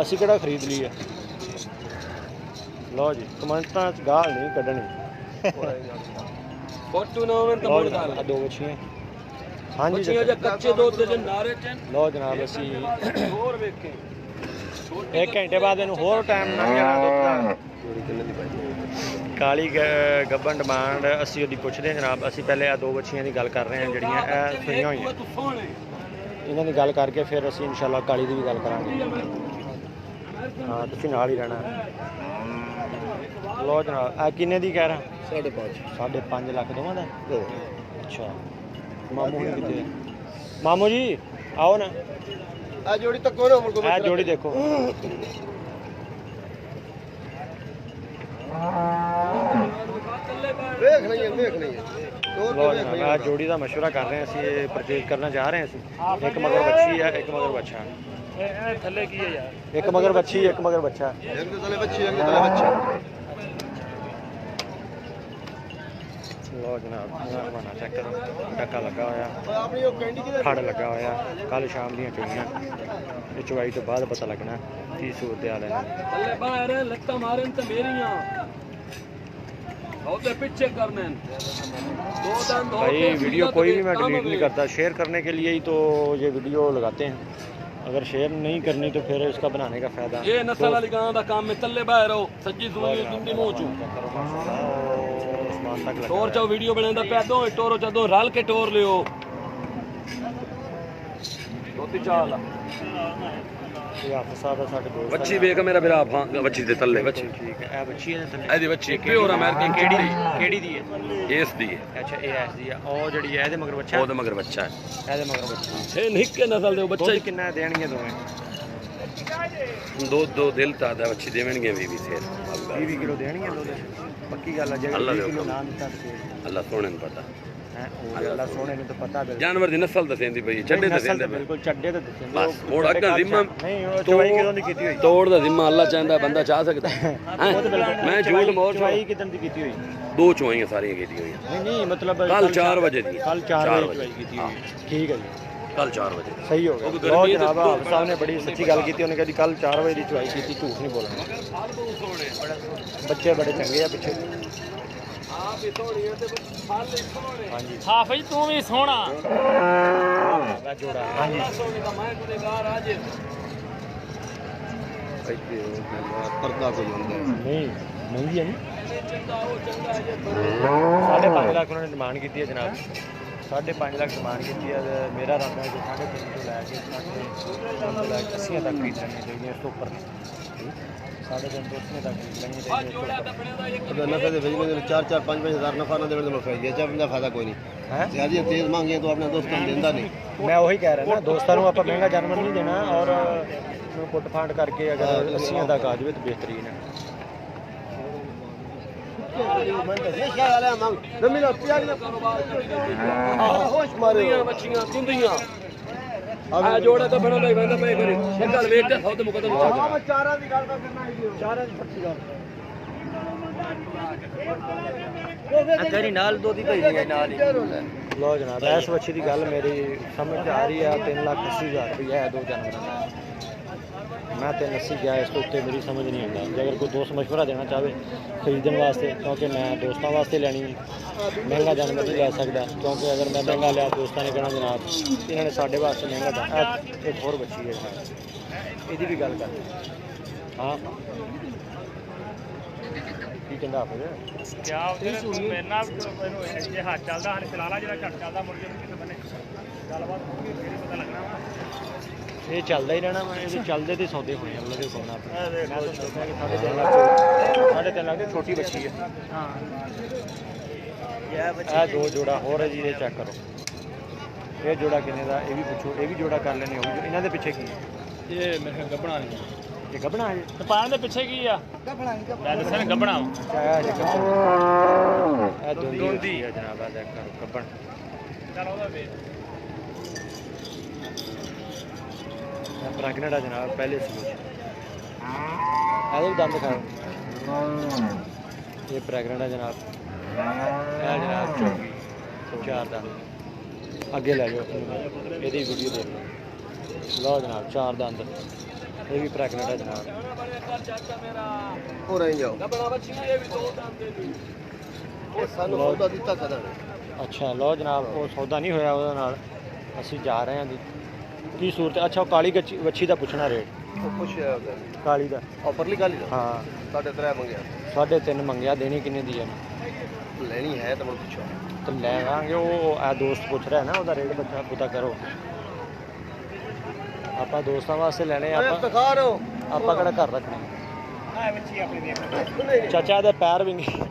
ਅਸੀਂ ਕਿਹੜਾ ਖਰੀਦ ਲਈ ਹੈ ਲਓ ਜੀ ਕਮੈਂਟਾਂ 'ਚ ਗਾਲ ਨਹੀਂ ਕੱਢਣੀ फोटो ना होवे तो बोल डाल ਦੋ ਬੱਚੀਆਂ ਹਾਂਜੀ बच्चियां जो कच्चे दूध दे नारे चन ਲਓ ਜਨਾਬ ਅਸੀਂ और वेखे 1 ਘੰਟੇ ਬਾਅਦ ਇਹਨੂੰ ਹੋਰ ਟਾਈਮ ਲੰਘ ਜਾਣਾ ਦੁੱਧ ਦਾ ਜੋੜੀ ਕਿੰਨੇ ਦੀ ਪਾਈ ਕਾਲੀ ਗੱਬਨ ਡਿਮਾਂਡ ਅਸੀਂ ਉਹਦੀ ਪੁੱਛਦੇ ਹਾਂ ਜਨਾਬ ਅਸੀਂ ਪਹਿਲੇ ਆ ਦੋ ਬੱਚੀਆਂ ਦੀ ਗੱਲ ਕਰ ਰਹੇ ਹਾਂ ਜਿਹੜੀਆਂ ਇਹ ਸੂਈਆਂ ਹੋਈਆਂ ਇਹਨਾਂ ਦੀ ਗੱਲ ਕਰਕੇ ਫਿਰ ਅਸੀਂ ਇਨਸ਼ਾਅੱਲਾ ਕਾਲੀ ਦੀ ਵੀ ਗੱਲ ਕਰਾਂਗੇ ਹਾਂ ਤੁਸੀਂ ਨਾਲ ਹੀ ਰਹਿਣਾ ਲੋ ਜਨਾਬ ਆ ਕਿੰਨੇ ਦੀ ਕਹਿ ਰਹਾ 5.5 ਲੱਖ ਦੋਵਾਂ ਦਾ ਅੱਛਾ ਮਾਮੂ ਜੀ ਕਿੱਥੇ ਮਾਮੂ ਜੀ ਆਓ ਨਾ ਆ ਜੋੜੀ ਤੱਕੋ ਨਾ ਮੁਰਕੋ ਆ ਜੋੜੀ ਦੇਖੋ ਵੇਖ ਲਈਏ ਲੋ ਜਨਾਬ ਆ ਜੋੜੀ ਦਾ ਮਸ਼ਵਰਾ ਕਰ ਰਹੇ ਹਾਂ ਅਸੀਂ ਇਹ ਪਰਚੇਜ਼ ਕਰਨਾ ਚਾਹ ਰਹੇ ਹਾਂ ਅਸੀਂ ਇੱਕ ਮਗਰ ਬੱਚੀ ਹੈ ਇੱਕ ਮਗਰ ਬੱਚਾ ਇਹ ਥੱਲੇ ਕੀ ਹੈ ਯਾਰ ਇੱਕ ਮਗਰ ਬੱਚੀ ਇੱਕ ਮਗਰ ਬੱਚਾ ਇੱਕ ਦੇ ਤਲੇ ਬੱਚੀ ਇੱਕ ਦੇ ਤਲੇ ਬੱਚਾ ਲੋ ਜਨਾਬ ਹਵਾਨਾ ਚੈੱਕ ਕਰੋ ਟੱਕਾ ਲੱਗਾ ਹੋਇਆ ਆਪਣੀ ਉਹ ਕੈਂਡੀ ਕਿਹਦੇ ਖੜ ਲੱਗਾ ਹੋਇਆ ਕੱਲ ਸ਼ਾਮ ਦੀਆਂ ਚੋਈਆਂ ਇਹ ਚਵਾਈ ਤੋਂ ਬਾਅਦ ਪਤਾ ਲੱਗਣਾ ਕੀ ਸੂਰਤ ਹਾਲ ਹੈ थल्ले बाहर लत्ता मारन तो मेरियां और तो पीछे करने दो दान दो भाई वीडियो कोई भी मैं डिलीट नहीं करता शेयर करने के लिए ही तो ये वीडियो लगाते हैं अगर शेयर नहीं करनी तो फिर इसका बनाने का फायदा ये नस्ल वाली गां दा काम में तल्ले बाहर हो सज्जी सुनी दुंदी मुंह चू टोर चाओ वीडियो बनांदा पे दो टोरो चा दो रल के टोर लियो दोती चाल ਇਹ ਆਫਰ ਸਾਹਿਬ ਦਾ ਸਾਡੇ ਦੋਸਤ ਬੱਚੀ ਵੇਖ ਮੇਰਾ ਵੀਰਾ ਆਪਾਂ ਬੱਚੀ ਦੇ ਥੱਲੇ ਬੱਚੀ ਠੀਕ ਹੈ ਇਹ ਬੱਚੀ ਇਹਦੇ ਥੱਲੇ ਇਹਦੀ ਬੱਚੀ ਪਿਓਰ ਅਮਰੀਕਨ ਕਿਹੜੀ ਦੀ ਹੈ ਇਸ ਦੀ ਹੈ ਅੱਛਾ ਇਹ ਐਸ ਦੀ ਆ ਉਹ ਜਿਹੜੀ ਹੈ ਇਹਦੇ ਮਗਰ ਬੱਚਾ ਉਹਦੇ ਮਗਰ ਬੱਚਾ ਹੈ ਇਹਦੇ ਮਗਰ ਬੱਚਾ ਇਹ ਨਿੱਕੇ ਨਸਲ ਦੇ ਬੱਚਾ ਦੁੱਧ ਕਿੰਨਾ ਦੇਣਗੇ ਦੋਵੇਂ ਦੋ ਦਿਲ ਤਾਂ ਦਾ ਬੱਚੀ ਦੇਵਣਗੇ ਵੀ ਫੇਰ 20 ਕਿਲੋ ਦੇਣਗੇ ਦੁੱਧ ਪੱਕੀ ਗੱਲ ਆ ਜੇ ਅੱਲਾ 20 ਦੇ ਕਿਲੋ ਹੁਕਮ। ਨਾ ਦਿੱਤਾ ਤੇ ਅੱਲਾ ਸੋਹਣੇ ਨੂੰ ਪਤਾ ਹੈ ਉਹ ਅੱਲਾ ਸੋਹਣੇ ਨੂੰ ਤਾਂ ਪਤਾ ਬਿਲਕੁਲ ਜਾਨਵਰ ਦੀ ਨਸਲ ਦੱਸੇਂਦੀ ਪਈ ਚੱਡੇ ਨਸਲ ਦੱਸੇਂਦੇ ਤਾਂ ਬਿਲਕੁਲ ਚੱਡੇ ਤੇ ਦਿੱਤੇ ਬਸ ਹੁਣ ਅੱਗਾ ਜ਼ਿੰਮਾ ਨਹੀਂ ਉਹ ਚਵਾਈ ਕਿਦੋਂ ਦੀ ਕੀਤੀ ਹੋਈ ਤੋੜ ਦਾ ਜ਼ਿੰਮਾ ਅੱਲਾ ਚਾਹੁੰਦਾ ਬੰਦਾ ਚਾਹ ਸਕਦਾ ਹੈਂ? ਮੈਂ ਝੂਠ ਮੋਰ ਚਵਾਈ ਕਿਦੋਂ ਦੀ ਕੀਤੀ ਹੋਈ ਦੋ ਚੁਆਈਆਂ ਸਾਰੀਆਂ ਕੀਤੀਆਂ ਹੋਈਆਂ ਨਹੀਂ ਨਹੀਂ ਮਤਲਬ ਕੱਲ 4 ਵਜੇ ਦੀ ਕੱਲ 4 ਵਜੇ ਚਵਾਈ ਕੀਤੀ ਹੋਈ ਠੀਕ ਹੈ ਜੀ ਕੱਲ 4 ਵਜੇ ਸਹੀ ਹੋ ਗਿਆ ਉਹ ਬਹੁਤ ਗਰਮੀ ਜਨਾਬ ਹਾਫਿਜ਼ ਸਾਹਿਬ ਨੇ ਬੜੀ ਸੱਚੀ ਗੱਲ ਕੀਤੀ ਉਹਨੇ ਕਹਿੰਦੀ ਕੱਲ 4 ਵਜੇ ਦੀ ਚਵਾਈ ਕੀਤੀ ਝੂਠ ਨਹੀਂ ਬੋਲਣਾ ਬੱਚੇ ਬੜੇ ਚੰਗੇ ਆ ਪਿੱਛੇ ਹਾਂਜੀ ਹਾਫਿਜ਼ ਤੂੰ ਵੀ ਸੋਹਣਾ ਮੈਂ ਜੋੜਾ ਹਾਂਜੀ ਪਰਦਾ ਕੋਈ ਹੁੰਦਾ ਨਹੀਂ ਮਹਿੰਗੀ ਹੈ ਨਹੀਂ 5.5 ਲੱਖ ਉਹਨਾਂ ਨੇ ਡਿਮਾਂਡ ਕੀਤੀ ਹੈ ਜਨਾਬ 5.5 ਲੱਖ ਡਿਮਾਂਡ ਕੀਤੀ ਹੈ ਤੇ ਮੇਰਾ ਇਰਾਦਾ ਹੈ ਕਿ 3.5 ਤੋਂ ਲੈ ਕੇ 5 ਲੱਖ 80 ਤੱਕ ਖਰੀਦਣੀਆਂ ਚਾਹੀਦੀਆਂ ਇਸ ਤੋਂ ਉੱਪਰ 3.5 ਤੋਂ 80 ਤੱਕ ਖਰੀਦਣੀਆਂ ਚਾਹੀਦੀਆਂ अगर नफे से भेजने में 4-4 5-5 हज़ार नफा ना देने तो मैं फायदा जब ना फायदा कोई नहीं है ज़्यादा तेज मांगे तो अपने दोस्त को देता नहीं ਮੈਂ ਉਹੀ ਕਹਿ ਰਿਹਾ ਨਾ ਦੋਸਤਾਂ ਨੂੰ ਆਪਾਂ ਮਹਿੰਗਾ ਜਾਨਵਰ ਨਹੀਂ ਦੇਣਾ ਔਰ ਨੂੰ ਕੁੱਟ ਫਾਂਟ ਕਰਕੇ ਅਗਰ 80 ਤੱਕ ਆ ਜਾਵੇ ਤਾਂ ਬਿਹਤਰੀਨ ਹੈ ये क्या हाल है मांग जमीन प्याज होश मारे ਬੱਚੀਆਂ ਦੁੰਦੀਆਂ ਆ ਜੋੜਾ ਤਾਂ ਬਣਾ ਲਈ ਬੰਦਾ ਪਏ ਕਰੇ ਇਹ ਗੱਲ ਵੇਖ ਕੇ ਸੌਦ ਮੁਕਦਮ ਚੱਲ चारा की गल करना है ਚਾਰਾਂ ਦੀ ਪੱਕੀ ਗੱਲ ਤੇਰੀ ਨਾਲ ਦੋ ਦੀ ਭੇਜੀ ਹੈ ਨਾਲ ਹੀ ਲੋ ਜਨਾਬ ਇਸ ਵੱਛੀ ਦੀ ਗੱਲ ਮੇਰੀ ਸਮਝ ਆ ਰਹੀ ਹੈ 3,80,000 ਰੁਪਏ ਹੈ ਦੋ ਜਾਨਵਰਾਂ ਦਾ ਮੈਂ 380 ਗਿਆ ਇਸ ਤੋਂ ਉੱਤੇ ਮੇਰੀ ਸਮਝ ਨਹੀਂ ਆਉਂਦਾ ਜੇ ਅਗਰ ਕੋਈ ਦੋਸਤ ਮਸ਼ਵਰਾ ਦੇਣਾ ਚਾਹਵੇ ਖਰੀਦਣ ਵਾਸਤੇ ਕਿਉਂਕਿ ਮੈਂ ਦੋਸਤਾਂ ਵਾਸਤੇ ਲੈਣੀ ਹੈ ਮਹਿੰਗਾ ਜਾਨਵਰ ਨਹੀਂ ਲੈ ਸਕਦਾ ਕਿਉਂਕਿ ਅਗਰ ਮੈਂ ਮਹਿੰਗਾ ਲਿਆ ਦੋਸਤਾਂ ਨੇ ਕਹਿਣਾ ਜਨਾਬ ਇਹਨਾਂ ਨੇ ਸਾਡੇ ਵਾਸਤੇ ਮਹਿੰਗਾ ਦਿੱਤਾ ਇੱਕ ਹੋਰ ਵੱਛੀ ਹੈ ਜਨਾਬ ਇਹਦੀ ਵੀ ਗੱਲ ਕਰਦੇ ਹਾਂ ਕੀ ਕਹਿੰਦਾ ਆਪੇ ਕਿਆ ਉਹਦੇ ਮੇਰੇ ਨਾਲ ਜੇ ਹੱਥ ਚੱਲਦਾ ਹਨ ਚਲਾ ਲਾ ਜਿਹੜਾ ਘੱਟ ਚੱਲਦਾ ਮੁੜ ਕੇ ਕਿਸੇ ਬੰਨੇ ਗੱਲਬਾਤ ਹੋਊਗੀ ਫਿਰ ਪਤਾ ਲੱਗਣਾ ਵਾ ਇਹ ਚੱਲਦਾ ਹੀ ਰਹਿਣਾ ਵਾ ਇਹਦੇ ਚੱਲਦੇ ਤੇ ਸੌਦੇ ਹੋਣੇ ਅੱਲਾ ਦੇ ਹੁਕਮ ਨਾਲ ਮੈਂ ਤੁਹਾਨੂੰ ਦੱਸਿਆ ਕਿ 3.5 ਲੱਖ ਦੀ ਛੋਟੀ ਬੱਚੀ ਹੈ ਹਾਂ ਇਹ ਦੋ ਜੋੜਾ ਹੋਰ ਹੈ ਜੀ ਇਹ ਚੈੱਕ ਕਰੋ ਇਹ ਜੋੜਾ ਕਿੰਨੇ ਦਾ ਇਹ ਵੀ ਪੁੱਛੋ ਇਹ ਵੀ ਜੋੜਾ ਕਰ ਲੈਣੇ ਹੋ ਇਹਨਾਂ ਦੇ ਪਿੱਛੇ ਕੀ ਹੈ ਇਹ ਮੇਰੇ ਗੱਬਣਾ ਨਹੀਂ ਇਹ ਗੱਭਣਾ ਹੈ ਤੇ ਪਾਣ ਦੇ ਪਿੱਛੇ ਕੀ ਆ ਮੈਂ ਦੱਸਿਆ ਨਾ ਗੱਬਣਾ ਚਾਇਆ ਜੀ ਗੱਭਣਾ ਇਹ ਦੋਂਦੀ ਹੈ ਜਨਾਬ ਆ ਚੈੱਕ ਕਰੋ ਗੱਭਣ ਚੱਲ ਉਹਦਾ ਵੇ ਪ੍ਰੈਗਨੈਂਟ ਆ ਜਨਾਬ ਪਹਿਲੇ ਸੀ ਇਹਦੇ ਵੀ ਦੰਦ ਖਾਓ ਇਹ ਪ੍ਰੈਗਨੈਂਟ ਆ ਜਨਾਬ ਇਹ ਜਨਾਬ ਚੌਕੀ 4 ਦੰਦ ਅੱਗੇ ਲੈ ਜਾਓ ਇਹਦੀ ਵੀਡੀਓ ਦੇਖ ਲਓ ਲਓ ਜਨਾਬ 4 ਦੰਦ ਇਹ ਵੀ ਪ੍ਰੈਗਨੈਂਟ ਆ ਜਨਾਬ हो रही जाओ ਗੱਬਣਾ ਬੱਚੀਆਂ ਇਹ ਵੀ ਦੋ ਦੰਦ ਦੇ ਦੀ ये सानू सौदा दिता कदा ਅੱਛਾ ਲਓ ਜਨਾਬ ਉਹ ਸੌਦਾ ਨਹੀਂ ਹੋਇਆ ਉਹਦੇ ਨਾਲ ਅਸੀਂ ਜਾ ਰਹੇ ਹਾਂ ਜੀ ਕੀ ਸੂਰਤ ਅੱਛਾ ਉਹ ਕਾਲੀ ਵੱਛੀ ਦਾ ਪੁੱਛਣਾ ਰੇਟ वो कुछ है उधर ਕਾਲੀ ਦਾ ऑफर निकाली लो ਹਾਂ 3.5 मंगया 3.5 ਮੰਗਿਆ ਦੇਣੀ ਕਿੰਨੇ ਦੀ ਹੈ लेनी है तो मैं पूछो ਤੇ ਲੈ ਆਵਾਂਗੇ ਉਹ ਆ ਦੋਸਤ ਪੁੱਛ ਰਿਹਾ ਨਾ ਉਹਦਾ ਰੇਟ ਬੱਚਾ ਪਤਾ ਕਰੋ ਆਪਾਂ ਦੋਸਤਾਂ ਵਾਸਤੇ ਲੈਣੇ ਆਪਾਂ दिखा रहे हो ਆਪਾਂ ਕਿਹੜਾ ਘਰ ਰੱਖਣਾ ਆ ਬੱਚੀ ਆਪਣੀ ਦੇਖ ਚਾਚਾ ਦੇ ਪੈਰ ਵੀ ਨਹੀਂ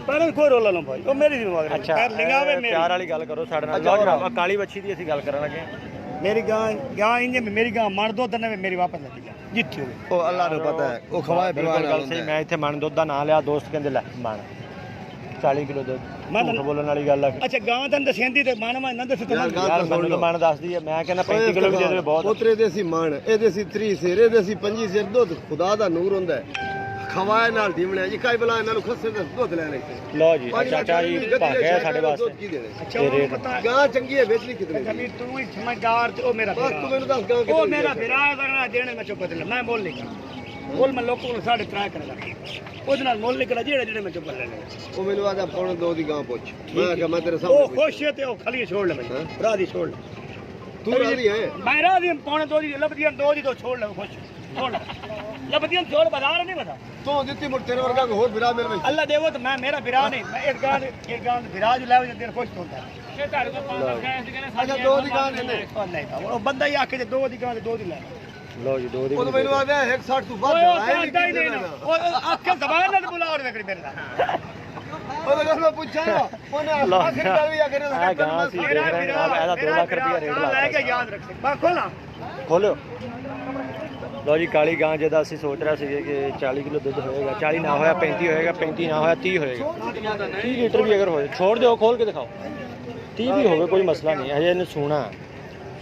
ਪਰ ਕੋਈ ਰੋਲਾ ਨਾ ਭਾਈ ਉਹ ਮੇਰੀ ਦਿਮਾਗ ਨਾਲ ਅੱਛਾ ਪਿਆਰ ਵਾਲੀ ਗੱਲ ਕਰੋ ਸਾਡੇ ਨਾਲ ਲਓ ਜਨਾਬ ਕਾਲੀ ਵੱਛੀ ਦੀ ਅਸੀਂ ਗੱਲ ਕਰਨ ਲੱਗੇ ਹਾਂ ਮੇਰੀ ਗਾਂ ਇੰਜ ਮੇਰੀ ਗਾਂ ਮਣ ਦੋ ਤਾਂ ਮੇਰੀ ਵਾਪਸ ਲੱਗੀ ਜਾ ਜਿੱਥੇ ਹੋਵੇ ओ अल्लाह ने पता है वो खवाए ਬਿਲਕੁਲ ਗੱਲ ਸਹੀ ਮੈਂ ਇੱਥੇ ਮਣ ਦੁੱਧ ਦਾ ਨਾਂ ਲਿਆ ਦੋਸਤ ਕਹਿੰਦੇ ਲੈ ਮਣ 40 ਕਿਲੋ ਦੁੱਧ ਝੂਠ ਬੋਲਣ ਵਾਲੀ ਗੱਲ ਆ ਅੱਛਾ ਗਾਂ ਤਾਂ ਦਸਿਆਂਦੀ ਤੇ ਮਣ ਮੈਂ ਨਾ ਦੱਸ यार गाल ਯਾਰ तो ਮੈਨੂੰ ਤਾਂ ਮਣ ਦੱਸਦੀ ਹੈ ਮੈਂ ਕਹਿੰਦਾ 35 ਕਿਲੋ ਵੀ ਦੇ ਦੇ ਬਹੁਤ ਪੋਤਰੇ ਦੇ ਸੀ ਮਣ ਇਹਦੇ ਸੀ 30 ਸਿਰ ਇਹਦੇ ਸੀ 25 ਸਿਰ ਦੁੱਧ ਖੁਦਾ ਦਾ ਨੂਰ ਹੁੰਦਾ ਹੈ ਖਵਾਏ ਨਾਲ ਢੀਮਣਿਆ ਜੀ ਕਾਈ ਬਲਾ ਇਹਨਾਂ ਨੂੰ ਖੱਸੇ ਦਾ ਦੁੱਧ ਲੈ ਲੈ ਲਓ ਜੀ ਚਾਚਾ ਜੀ ਭਾਗ ਗਿਆ ਸਾਡੇ ਵਾਸਤੇ ਕੀ ਦੇਣੇ ਅੱਛਾ ਤੇ ਉਹ ਰੇਟ ਪਤਾ ਗਾਂ ਚੰਗੀ ਹੈ ਵੇਚਣੀ ਕਿਤਨੇ ਕਮੀ ਤੂੰ ਹੀ ਸਮਝਦਾਰ ਤੇ ਉਹ ਮੇਰਾ ਬਸ ਤੂੰ ਮੈਨੂੰ ਦੱਸ ਗਾਂ ਉਹ ਕਿਤਨੇ ਮੇਰਾ ਵਿਰਾਹ ਦਾ ਦੇਣੇ ਮੈਂ ਚੁੱਪ ਦੇ ਮੈਂ ਬੋਲ ਨਹੀਂ ਬੋਲ ਮੈਂ ਲੋਕਾਂ ਨੂੰ 3.5 ਕਰ ਲੱਗੀ ਉਹਦੇ ਨਾਲ ਮੁੱਲ ਨਿਕਲਾ ਜਿਹੜੇ ਮੈਂ ਚੁੱਪ ਲੈ ਲੈ ਉਹ ਮੈਨੂੰ ਆਦਾ ਪੌਣ 2 ਦੀ ਗਾਂ ਪੁੱਛ ਮੈਂ ਕਿਹਾ ਮੈਂ ਤੇਰੇ ਉਹ ਸਾਹਮਣੇ ਖੁਸ਼ ਹੈ ਤੇ ਉਹ ਖਾਲੀ ਛੋੜ ਲੈ ਮੈਨੂੰ ਭਰਾ ਦੀ ਛੋੜ ਲੈ ਤੂੰ ਰਾਜੀ ਹੈ ਮੈਂ ਰਾਹ ਦੀ ਪੌਣੇ 2 ਦੀ ਲੱਭਦੀਆਂ 2 ਦੀ ਤੋਂ ਛੋੜ ਲੈ ਖੁਸ਼ ਛੋੜ ਲੈ ਲੱਭਦੀਆਂ ਛੋੜ ਬਾਜ਼ਾਰ ਨਹੀਂ ਪਤਾ ਤੂੰ ਦਿੱਤੀ ਮੁੜ ਤੇਰੇ ਵਰਗਾ ਕੋਈ ਹੋਰ ਵਿਰਾ ਮੇਰੇ ਵਿੱਚ ਅੱਲਾ ਦੇਵੋ ਤੇ ਮੈਂ ਮੇਰਾ ਵਿਰਾਹ ਨਹੀਂ ਮੈਂ ਇੱਕ ਗਾਂ ਵਿਰਾਹ ਜੋ ਲੈ ਦਿਨ ਖੁਸ਼ ਹੁੰਦਾ ਇਹ ਤੁਹਾਡੇ ਕੋਲ 5 ਲੱਖ ਗਏ ਸੀ ਕਹਿੰਦੇ ਅੱਛਾ 2 ਦੀ ਗਾਂ ਦਿੰਦੇ ਉਹ ਨਹੀਂ ਉਹ ਬੰਦਾ ਹੀ ਆਖੇ ਜੇ 2 ਦੀ ਗਾਂ ਤੇ 2 ਦੀ ਲੈ ਲਓ ਜੀ ਦੋ ਦੀ ਉਹ ਮੈਨੂੰ ਆਦਾ 160 ਤੋਂ ਵੱਧ ਓਏ ਉਹ ਆਇਆ ਅੱਧਾ ਹੀ ਨਹੀਂ ਨਾ ਉਹ ਆਖੇ ਜ਼ਬਾਨ ਨਾਲ ਬੁਲਾ ਔਰ ਵੇਖੜੀ ਮੇਰੇ ਨਾਲ ਉਹ ਤਾਂ ਮੈਂ ਪੁੱਛਾਂ ਨਾ ਉਹਨੇ ਆਖਿਰ ਕਰ ਵੀ ਆ ਕਰੇ ਆ ਗਾਂ ਸੀ ਦੇਖ ਰਹੇ ਹਾਂ ਆਪ ਇਹਦਾ 2 ਲੱਖ ਰੁਪਇਆ ਰੇਟ ਲੈ ਕੇ ਲਾਇਆ ਯਾਦ ਰੱਖੇ ਬਾ ਖੋਲਾ ਖੋਲਿਓ ਲਓ ਜੀ ਕਾਲੀ ਗਾਂ ਜਿਹਦਾ ਅਸੀਂ ਸੋਚ ਰਹੇ ਸੀਗੇ ਕਿ 40 ਕਿਲੋ ਦੁੱਧ ਹੋਏਗਾ 40 ਨਾ ਹੋਇਆ 35 ਹੋਏਗਾ 35 ਨਾ ਹੋਇਆ 30 ਹੋਏਗਾ 30 ਲੀਟਰ ਵੀ ਅਗਰ ਹੋਏ ਛੋੜ ਦਿਓ ਖੋਲ ਕੇ ਦਿਖਾਓ 30 ਵੀ ਹੋਵੇ ਕੋਈ ਮਸਲਾ ਨਹੀਂ ਹਜੇ ਇਹਨੂੰ ਸੂਣਾ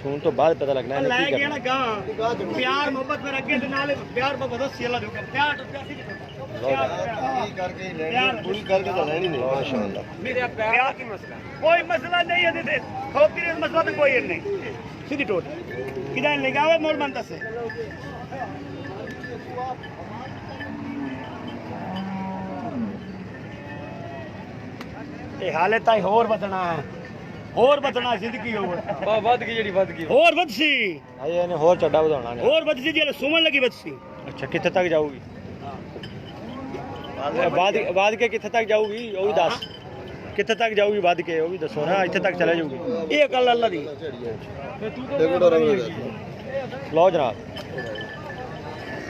ਸੂਣ ਤੋਂ ਬਾਅਦ ਪਤਾ ਲੱਗਣਾ ਇਹਨੇ ਲੈ ਕੀ ਗਿਆ ਕਰਨਾ ਨਾ ਗਾਂ ਪਿਆਰ ਮੁਹੱਬਤ ਫਿਰ ਅੱਗੇ ਦੇ ਨਾਲ ਪਿਆਰ ਮੁਹੱਬਤ ਅਸੀਂ ਅੱਲਾ ਦੇਊਗਾ ਪਿਆਰ ਟੁੱਟਿਆ ਸੀ ਕਰਕੇ ਹੀ ਲੈਣੀ ਪੂਰੀ ਕਰਕੇ ਤਾਂ ਲੈਣੀ ਨਹੀਂ ਮਾਸ਼ਾਅੱਲਾ ਮੇਰੇ ਪਿਆਰ ਕੀ ਮਸਲਾ ਕੋਈ ਮਸਲਾ ਨਹੀਂ ਇਹਦੇ ਤੇ ਖੋਤੀ ਦਾ ਮਸਲਾ ਤਾਂ ਕੋਈ ਨਹੀਂ ਸਿੱਧੀ ਟੋਟ ਕਿਦਾਂ ਲਗਾਵੇ ਮੋੜ ਬੰਦਾ ਸੇ ਇਹ ਹਾਲੇ ਤਾਂ ਹੋਰ ਵਧਣਾ ਹੈ ਹੋਰ ਵਧਣਾ ਜ਼ਿੰਦਗੀ ਹੋਰ ਵੱਧ ਗਈ ਜਿਹੜੀ ਵੱਧ ਗਈ ਹੋਰ ਵਧਸੀ ਹਜੇ ਇਹਨੇ ਹੋਰ ਚੱਡਾ ਵਧਾਉਣਾ ਨੇ ਹੋਰ ਵਧਸੀ ਜੇ ਸੁਮਣ ਲੱਗੀ ਵਧਸੀ ਅੱਛਾ ਕਿੱਥੇ ਤੱਕ ਜਾਊਗੀ ਬਾਅਦ ਕੇ ਕਿੱਥੇ ਤੱਕ ਜਾਊਗੀ ਉਹ ਵੀ ਦੱਸ ਕਿੱਥੇ ਤੱਕ ਜਾਊਗੀ ਵੱਧ ਕੇ ਉਹ ਵੀ ਦੱਸੋ ਨਾ ਇੱਥੇ ਤੱਕ ਚਲੇ ਜਾਊਗੀ ਇਹ ਗੱਲ ਅੱਲਾ ਦੀ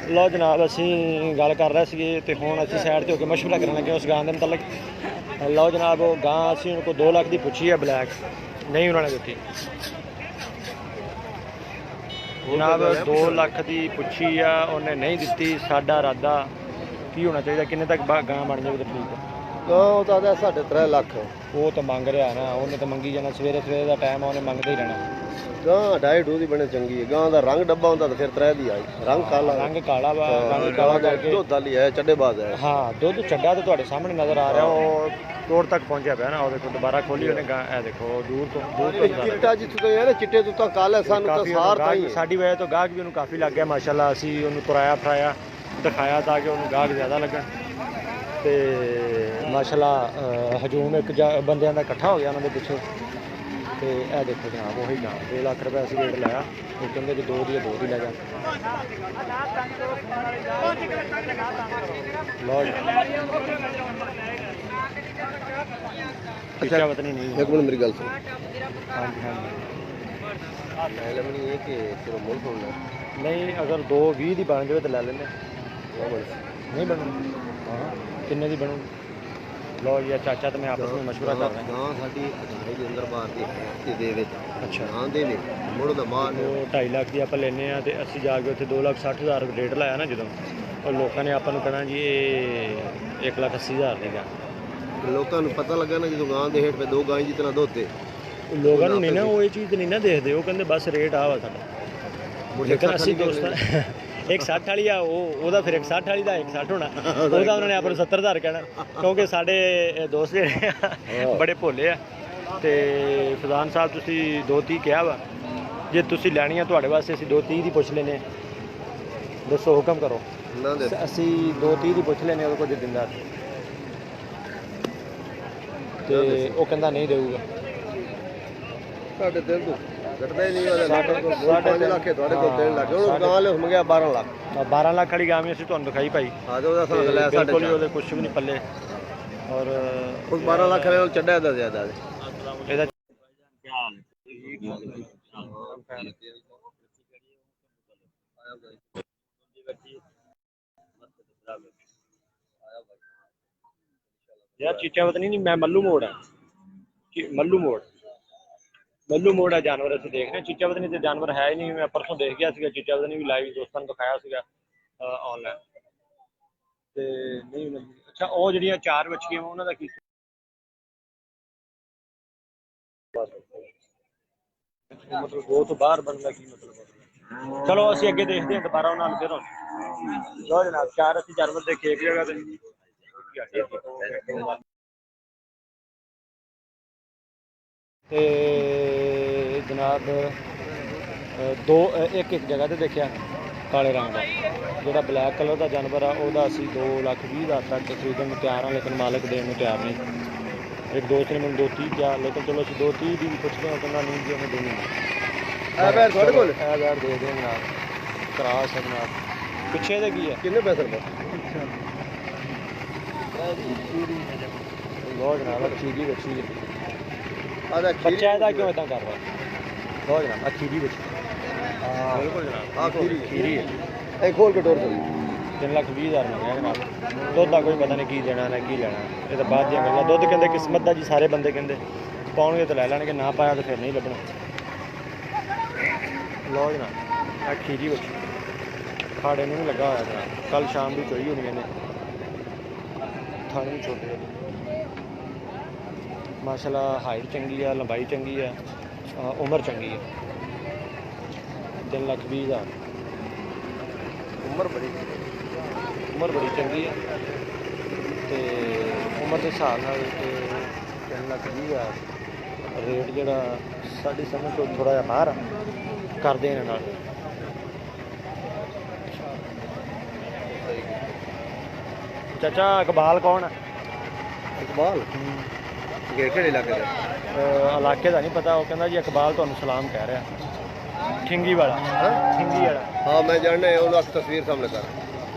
ਲਓ ਜਨਾਬ ਅਸੀਂ ਗੱਲ ਕਰ ਰਹੇ ਸੀਗੇ ਤੇ ਹੁਣ ਅਸੀਂ ਸਾਈਡ ਤੇ ਹੋ ਕੇ ਮਸ਼ਵਰਾ ਕਰਨ ਲੱਗੇ ਉਸ ਗਾਂ ਦੇ ਮੁਤਲਕ ਲਓ ਜਨਾਬ ਉਹ ਗਾਂ ਅਸੀਂ ਉਹਨਾਂ ਕੋਲ 2 ਲੱਖ ਦੀ ਪੁੱਛੀ ਹੈ ਬਲੈਕ ਨਹੀਂ ਉਹਨਾਂ ਨੇ ਦਿੱਤੀ ਜਨਾਬ 2 ਲੱਖ ਦੀ ਪੁੱਛੀ ਆ ਉਹਨੇ ਨਹੀਂ ਦਿੱਤੀ ਸਾਡਾ ਇਰਾਦਾ ਕੀ ਹੋਣਾ ਚਾਹੀਦਾ ਕਿੰਨੇ ਤੱਕ ਗਾਂ ਬਣ ਜਾਵੇ ਤਾਂ ਠੀਕ ਹੈ ਉਹ ਤਾਂ ਆਦਾ 3.5 ਲੱਖ ਉਹ ਤਾਂ ਮੰਗ ਰਿਹਾ ਨਾ ਉਹਨੇ ਤਾਂ ਮੰਗੀ ਜਾਣਾ ਸਵੇਰੇ ਸਵੇਰੇ ਦਾ ਟਾਈਮ ਆ ਉਹਨੇ ਮੰਗਦੇ ਹੀ ਰਹਿਣਾ ਗਾਂ 2.5 ਦੀ ਬਣੇ ਚੰਗੀ ਹੈ ਗਾਂ ਦਾ ਰੰਗ ਡੱਬਾ ਹੁੰਦਾ ਤਾਂ ਫਿਰ 3 ਦੀ ਆਈ ਰੰਗ ਕਾਲਾ ਰੰਗ ਕਾਲਾ ਵਾ ਰੰਗ ਕਾਲਾ ਕਰਕੇ ਦੁੱਧ ਵਾਲੀ ਹੈ ਚੱਡੇ ਬਾਜ਼ ਹੈ ਹਾਂ ਦੁੱਧ ਚੱਡਾ ਤੇ ਤੁਹਾਡੇ ਸਾਹਮਣੇ ਨਜ਼ਰ ਆ ਰਿਹਾ ਉਹ ਤੋੜ ਤੱਕ ਪਹੁੰਚਿਆ ਪਿਆ ਨਾ ਉਹ ਦੇਖੋ ਦੁਬਾਰਾ ਖੋਲੀ ਉਹਨੇ ਗਾਂ ਇਹ ਦੇਖੋ ਦੂਰ ਤੋਂ ਚਿੱਟਾ ਜਿੱਥੋਂ ਤੋਂ ਯਾਰ ਚਿੱਟੇ ਤੋਂ ਤਾਂ ਕਾਲਾ ਸਾਨੂੰ ਤਾਂ ਸਾਰ ਤਾਂ ਹੀ ਸਾਡੀ ਵਜ੍ਹਾ ਤੋਂ ਗਾਹਕ ਵੀ ਉਹਨੂੰ ਕਾਫੀ ਲੱਗ ਗਿਆ ਮਾਸ਼ਾਅੱਲਾ ਅਸੀਂ ਉਹਨੂੰ ਤੁਰਾਇਆ ਫਰਾਇਆ ਦਿਖਾਇਆ ਤਾਂ ਕਿ ਉਹਨੂੰ ਗਾਹਕ ਜ਼ਿਆਦਾ ਲੱਗਣ ਤੇ ਮਾਸ਼ਾਅੱਲਾ ਹਜੂਮ ਇੱਕ ਬੰਦਿਆਂ ਦਾ ਇਕੱਠਾ ਹੋ ਗਿਆ ਉਹਨਾਂ ਦੇ ਪਿੱਛੇ ਤੇ ਇਹ ਦੇਖੋ ਜਨਾਬ ਉਹੀ ਗਾਂ 2 ਲੱਖ ਰੁਪਏ ਅਸੀਂ ਰੇਟ ਲਾਇਆ ਉਹ ਕਹਿੰਦੇ ਕਿ 2 ਦੀ ਲੈ ਜਾ ਲਓ ਜੀ ਅੱਛਾ ਵਤਨੀ ਨਹੀਂ ਇੱਕ ਮਿੰਟ ਮੇਰੀ ਗੱਲ ਸੁਣ ਹਾਂਜੀ ਹਾਂਜੀ ਪਹਿਲੇ ਮੈਨੂੰ ਇਹ ਕਿ ਤੇਰਾ ਮੁੱਲ ਹੋਣਾ ਨਹੀਂ ਅਗਰ 2.20 ਦੀ ਬਣ ਜਾਵੇ ਤਾਂ ਲੈ ਲੈਂਦੇ ਨਹੀਂ ਬਣੂ ਹਾਂ ਕਿੰਨੇ ਦੀ ਬਣੂ ਲਓ ਜੀ ਚਾਚਾ ਤੇ ਮੈਂ ਆਪਸ ਵਿੱਚ ਮਸ਼ਵਰਾ ਕਰ ਰਿਹਾ ਗਾਂ ਸਾਡੀ ਅਧਾਰੇ ਦੇ ਅੰਦਰ ਬਾਹਰ ਦੀ ਤੇ ਦੇ ਵਿੱਚ ਅੱਛਾ ਗਾਂ ਦੇ ਨੇ ਮੁੱਲ ਦਾ ਮਾਲ ਉਹ 2.5 ਲੱਖ ਦੀ ਆਪਾਂ ਲੈਨੇ ਆ ਤੇ ਅਸੀਂ ਜਾ ਕੇ ਉੱਥੇ 2,60,000 ਰੇਟ ਲਾਇਆ ਨਾ ਜਦੋਂ ਉਹ ਲੋਕਾਂ ਨੇ ਆਪਾਂ ਨੂੰ ਕਹਿਣਾ ਜੀ ਇਹ 1,80,000 ਦੀ ਗਾ ਲੋਕਾਂ ਨੂੰ ਪਤਾ ਲੱਗਾ ਨਾ ਜਦੋਂ ਗਾਂ ਦੇ ਹੇਠ 2 ਗਾਂ ਜਿਤਨਾ ਦੁੱਧ ਤੇ ਲੋਕਾਂ ਨੂੰ ਨਹੀਂ ਨਾ ਉਹ ਇਹ ਚੀਜ਼ ਨਹੀਂ ਨਾ ਦੇਖਦੇ ਉਹ ਕਹਿੰਦੇ ਬਸ ਰੇਟ ਆ ਵਾ ਸਾਡਾ ਲੇਕਿਨ ਅਸੀਂ ਦੋਸਤਾਂ 160 ਵਾਲੀ ਆ ਉਹਦਾ ਫਿਰ 160 ਵਾਲੀ ਦਾ 160 ਹੋਣਾ ਉਹਦਾ ਉਹਨਾਂ ਨੇ ਆਪਾਂ ਨੂੰ 70,000 ਕਹਿਣਾ ਕਿਉਂਕਿ ਸਾਡੇ ਦੋਸਤ ਜਿਹੜੇ ਆ ਬੜੇ ਭੋਲੇ ਆ ਤੇ ਫਜ਼ਾਨ ਸਾਹਿਬ ਤੁਸੀਂ 230 ਕਿਹਾ ਵਾ ਜੇ ਤੁਸੀਂ ਲੈਣੀ ਆ ਤੁਹਾਡੇ ਵਾਸਤੇ ਅਸੀਂ 230 ਦੀ ਪੁੱਛ ਲੈਨੇ ਦੱਸੋ ਹੁਕਮ ਕਰੋ ਨਾ ਦੇ ਅਸੀਂ 230 ਦੀ ਪੁੱਛ ਲੈਨੇ ਉਹਦੇ ਕੋਲ ਜੇ ਦਿੰਦਾ ਤੇ ਉਹ ਕਹਿੰਦਾ ਨਹੀਂ ਦੇਊਗਾ ਸਾਡੇ ਦਿਲ ਤੋਂ ਘਟਦਾ ਹੀ ਨਹੀਂ ਉਹਦਾ ਸਾਡੇ ਕੋਲ 5 ਲੱਖ ਹੈ ਤੁਹਾਡੇ ਕੋਲ 3 ਲੱਖ ਉਹ ਗਾਂ ਲੈ ਮੰਗਿਆ 12 ਲੱਖ 12 ਲੱਖ ਵਾਲੀ ਗਾਂ ਵੀ ਅਸੀਂ ਤੁਹਾਨੂੰ ਦਿਖਾਈ ਭਾਈ ਆ ਜਾ ਉਹਦਾ ਸਾਥ ਲੈ ਸਾਡੇ ਬਿਲਕੁਲ ਉਹਦੇ ਕੁਝ ਵੀ ਨਹੀਂ ਪੱਲੇ ਔਰ ਉਸ 12 ਲੱਖ ਵਾਲੇ ਚੱਡਾ ਦਾ ਜ਼ਿਆਦਾ ਇਹਦਾ ਯਾਰ ਚੀਚਾਵਤ ਨਹੀਂ ਮੈਂ ਮੱਲੂ ਮੋੜ ਆ ਮੱਲੂ ਮੋੜ ਆ ਜਾਨਵਰ ਅਸੀਂ ਦੇਖ ਰਹੇ ਚੀਚਾਵਤ ਨਹੀਂ ਤੇ ਜਾਨਵਰ ਹੈ ਹੀ ਨਹੀਂ ਮੈਂ ਪਰਸੋਂ ਦੇਖ ਗਿਆ ਸੀਗਾ ਚੀਚਾਵਤ ਨਹੀਂ ਵੀ ਲਾਈਵ ਦੋਸਤਾਂ ਨੂੰ ਦਿਖਾਇਆ ਸੀਗਾ ਆਨਲਾਈਨ ਤੇ ਨਹੀਂ ਅੱਛਾ ਉਹ ਜਿਹੜੀਆਂ 4 ਬੱਚੀਆਂ ਉਹਨਾਂ ਦਾ ਕੀ ਮਤਲਬ ਉਹ ਤੋਂ ਬਾਹਰ ਬਣਦਾ ਕੀ ਮਤਲਬ ਚਲੋ ਅਸੀਂ ਅੱਗੇ ਦੇਖਦੇ ਹਾਂ ਦੁਬਾਰਾ ਉਹਨਾਂ ਨਾਲ ਫਿਰ ਲਓ ਜਨਾਬ 4 ਅਸੀਂ ਜਾਨਵਰ ਦੇਖੇ ਇੱਕ ਜਗ੍ਹਾ ਤੇ ਤੇ ਜਨਾਬ ਇੱਕ ਜਗ੍ਹਾ ਤੇ ਦੇਖਿਆ ਕਾਲੇ ਰੰਗ ਦਾ ਜਿਹੜਾ ਬਲੈਕ ਕਲਰ ਦਾ ਜਾਨਵਰ ਆ ਉਹਦਾ ਅਸੀਂ 2,20,000 ਤੱਕ ਖਰੀਦਣ ਨੂੰ ਤਿਆਰ ਹਾਂ ਲੇਕਿਨ ਮਾਲਕ ਦੇਣ ਨੂੰ ਤਿਆਰ ਨਹੀਂ ਇੱਕ ਦੋਸਤ ਨੇ ਮੈਨੂੰ 230 ਕਿਹਾ ਲੇਕਿਨ ਚਲੋ ਅਸੀਂ 230 ਦੀ ਵੀ ਪੁੱਛਦੇ ਹਾਂ ਕਹਿੰਦਾ ਨਹੀਂ ਜੀ ਉਹਨੇ ਦੇਣੀ ਇਹ ਬੈਰ ਤੁਹਾਡੇ ਕੋਲ ਇਹ ਬੈਰ ਦੇ ਦੇ ਜਨਾਬ ਕਰਾ ਸਕਦਾ ਪਿੱਛੇ ਦੇ ਕੀ ਹੈ ਕਿੰਨੇ ਪੈਸੇ ਰੁਪਏ ਬਹੁਤ ਜਨਾਬ ਅੱਛੀ ਦੀ ਬੱਚੀ ਆਦਾ ਬੱਚਾ ਇਹਦਾ ਕਿਉਂ ਇਦਾਂ ਕਰ ਰਿਹਾ ਬਹੁਤ ਜਨਾਬ ਅੱਛੀ ਦੀ ਬੱਚੀ बिल्कुल जनाब हाँ खीरी है एक खोल के टोर दो 3,20,000 मंगਿਆ ਜਨਾਬ ਦੁੱਧ ਦਾ ਕੋਈ ਪਤਾ ਨਹੀਂ ਕੀ ਦੇਣਾ ਨਾ ਕੀ ਲੈਣਾ ਇਹ ਤਾਂ ਬਾਅਦ ਦੀਆਂ ਗੱਲਾਂ ਦੁੱਧ ਕਹਿੰਦੇ ਕਿਸਮਤ ਦਾ ਜੀ ਸਾਰੇ ਬੰਦੇ ਕਹਿੰਦੇ ਪਾਉਣਗੇ ਤਾਂ ਲੈ ਲੈਣਗੇ ਨਾ ਪਾਇਆ ਤਾਂ ਫਿਰ ਨਹੀਂ ਲੱਭਣਾ ਲਓ ਜਨਾਬ ਇਹ ਖੀਰੀ ਵਿੱਚ ਖਾੜੇ ਨੂੰ ਵੀ ਲੱਗਾ ਹੋਇਆ ਜਨਾਬ ਕੱਲ ਸ਼ਾਮ ਦੀ ਚੋਈ ਹੋਣੀ ਇਹਨੇ ਥਣ ਵੀ ਛੋਟੇ ਜਿਹੇ ਮਾਸ਼ਾਅੱਲਾ ਹਾਈਟ ਚੰਗੀ ਆ ਲੰਬਾਈ ਚੰਗੀ ਆ ਉਮਰ ਚੰਗੀ ਆ 3,20,000 ਉਮਰ ਬੜੀ ਚੰਗੀ ਆ ਤੇ ਉਮਰ ਦੇ ਹਿਸਾਬ ਨਾਲ 3,20,000 ਰੇਟ ਜਿਹੜਾ ਸਾਡੀ ਸਮਝ ਤੋਂ ਥੋੜਾ ਜਿਹਾ ਬਾਹਰ ਕਰਦੇ ਇਹਨਾਂ ਨਾਲ ਚਾਚਾ ਇਕਬਾਲ ਕੌਣ ਹੈ इकबाल ਕਿਹੜੇ ਇਲਾਕੇ ਦਾ ਇਲਾਕੇ ਦਾ ਨਹੀਂ ਪਤਾ ਉਹ ਕਹਿੰਦਾ ਜੀ ਇਕਬਾਲ ਤੁਹਾਨੂੰ ਸਲਾਮ ਕਹਿ ਰਿਹਾ ਠਿੰਗੀ ਵਾਲਾ ਠਿੰਗੀ ਵਾਲਾ ਹਾਂ ਮੈਂ ਜਾਣਦਾ ਉਹਨੂੰ ਇੱਕ ਤਸਵੀਰ ਸਾਹਮਣੇ ਕਰ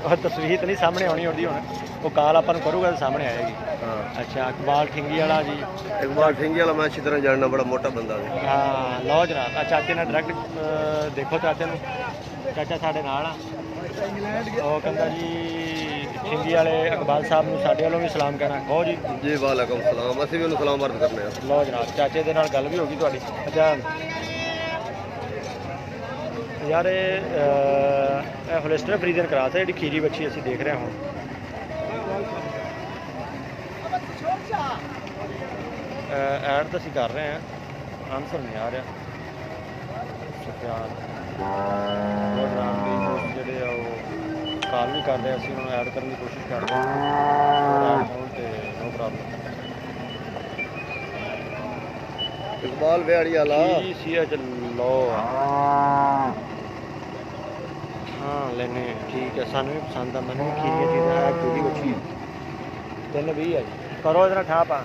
ਉਹ ਤਸਵੀਰ ਤਾਂ ਨਹੀਂ ਸਾਹਮਣੇ ਆਉਣੀ ਉਹਦੀ ਹੁਣ ਉਹ ਕਾਲ ਆਪਾਂ ਨੂੰ ਕਰੂਗਾ ਤਾਂ ਸਾਹਮਣੇ ਆਏਗੀ ਹਾਂ ਅੱਛਾ ਇਕਬਾਲ ਠਿੰਗੀ ਵਾਲਾ ਜੀ ਇਕਬਾਲ ਠਿੰਗੀ ਵਾਲਾ ਮੈਂ ਅੱਛੀ ਤਰ੍ਹਾਂ ਜਾਣਦਾ ਬੜਾ ਮੋਟਾ ਬੰਦਾ ਹੈ ਹਾਂ ਲਓ ਜਨਾਬ ਆ ਚਾਚੇ ਨਾਲ ਡਾਇਰੈਕਟ ਦੇਖੋ ਚਾਚੇ ਨੂੰ ਚਾਚਾ ਸਾਡੇ ਨਾਲ ਆ ਉਹ ਕਹਿੰਦਾ ਜੀ ਠਿੰਗੀ ਵਾਲੇ ਇਕਬਾਲ ਸਾਹਿਬ ਨੂੰ ਸਾਡੇ ਵੱਲੋਂ ਵੀ ਸਲਾਮ ਕਹਿਣਾ ਕਹੋ ਜੀ ਜੀ ਵਾਲੇਕੁਮ ਸਲਾਮ ਅਸੀਂ ਵੀ ਉਹਨੂੰ ਸਲਾਮ ਅਰਜ਼ ਕਰਨੇ ਆ ਲਓ ਜਨਾਬ ਚਾਚੇ ਦੇ ਨਾਲ ਗੱਲ ਵੀ ਹੋ ਗਈ ਤੁਹਾਡੀ ਅੱਛਾ ਯਾਰ ਇਹ ਹੋਲਿਸਟਰ ਫਰੀਜ਼ਨ ਕਰਾਤਾ ਜਿਹੜੀ ਖੀਰੀ ਬੱਚੀ ਅਸੀਂ ਦੇਖ ਰਹੇ ਹਾਂ ਹੁਣ ਐਡ ਤਾਂ ਅਸੀਂ ਕਰ ਰਹੇ ਹਾਂ ਆਨਸਰ ਨਹੀਂ ਆ ਰਿਹਾ ਸੁਖਿਆਨ ਉਹ ਜਨਾਬ ਕਈ ਦੋਸਤ ਜਿਹੜੇ ਆ ਉਹ ਕਾਲ ਵੀ ਕਰ ਰਹੇ ਅਸੀਂ ਉਹਨਾਂ ਨੂੰ ਐਡ ਕਰਨ ਦੀ ਕੋਸ਼ਿਸ਼ ਕਰ ਰਹੇ ਹਾਂ ਤੇ ਨੋ ਪ੍ਰੋਬਲਮ ਇਕਬਾਲ ਵਿਹਾੜੀ ਵਾਲਾ ਸੀ ਲੋ ਹਾਂ ਲੈਨੇ ਠੀਕ ਹੈ ਸਾਨੂੰ ਵੀ ਪਸੰਦ ਆ ਮੈਨੂੰ ਵੀ ਖੀਰੀਆਂ ਚੀਜ਼ਾਂ ਹੈ ਕਿਹੜੀ ਬੱਚੀ 3,20 ਹੈ ਜੀ ਕਰੋ ਇਹਦਾ ਠਾਪ ਆ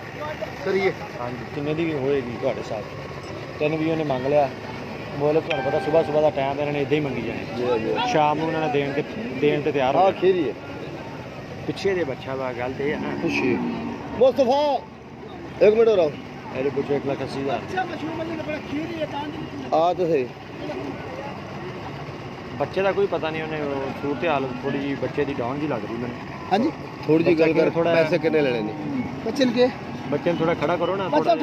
ਕਰੀਏ ਹਾਂਜੀ ਕਿੰਨੇ ਦੀ ਹੋਏਗੀ ਤੁਹਾਡੇ ਸਾਥ 3,20 ਉਹਨੇ ਮੰਗ ਲਿਆ ਬੋਲੇ ਤੁਹਾਨੂੰ ਪਤਾ ਸਵੇਰ ਦਾ ਟਾਈਮ ਇਹਨਾਂ ਨੇ ਇਦਾਂ ਹੀ ਮੰਗੀ ਜਾਣੇ ਸ਼ਾਮ ਨੂੰ ਉਹਨਾਂ ਨੇ ਦੇਣ ਤੇ ਤਿਆਰ ਹੋ ਹਾਂ ਖੀਰੀ ਹੈ ਪਿੱਛੇ ਦੇ ਬੱਚਾ ਵਾ ਗੱਲ ਤੇ ਹੈ ਖੁਸ਼ੀ ਮੁਸਤਫਾ ਇੱਕ ਮਿੰਟ ਰੋ ਇਹਦੇ ਪੁੱਛੋ 1,80,000 ਆ ਤੁਸੀਂ ਬੱਚੇ ਦਾ ਕੋਈ ਪਤਾ ਨਹੀਂ ਉਹਨੇ ਸੂਰਤ ਹਾਲ ਥੋੜੀ ਜਿਹੀ ਬੱਚੇ ਦੀ ਡਾਊਨ ਜੀ ਲੱਗ ਰਹੀ ਮੈਨੂੰ ਹਾਂਜੀ ਥੋੜੀ ਜਿਹੀ ਗੱਲ ਕਰ ਥੋੜਾ ਪੈਸੇ ਕਿੰਨੇ ਲੈਣੇ ਨੇ ਬੱਚਨ ਕੇ ਬੱਚੇ ਨੂੰ ਥੋੜਾ ਖੜਾ ਕਰੋ ਨਾ ਥੋੜਾ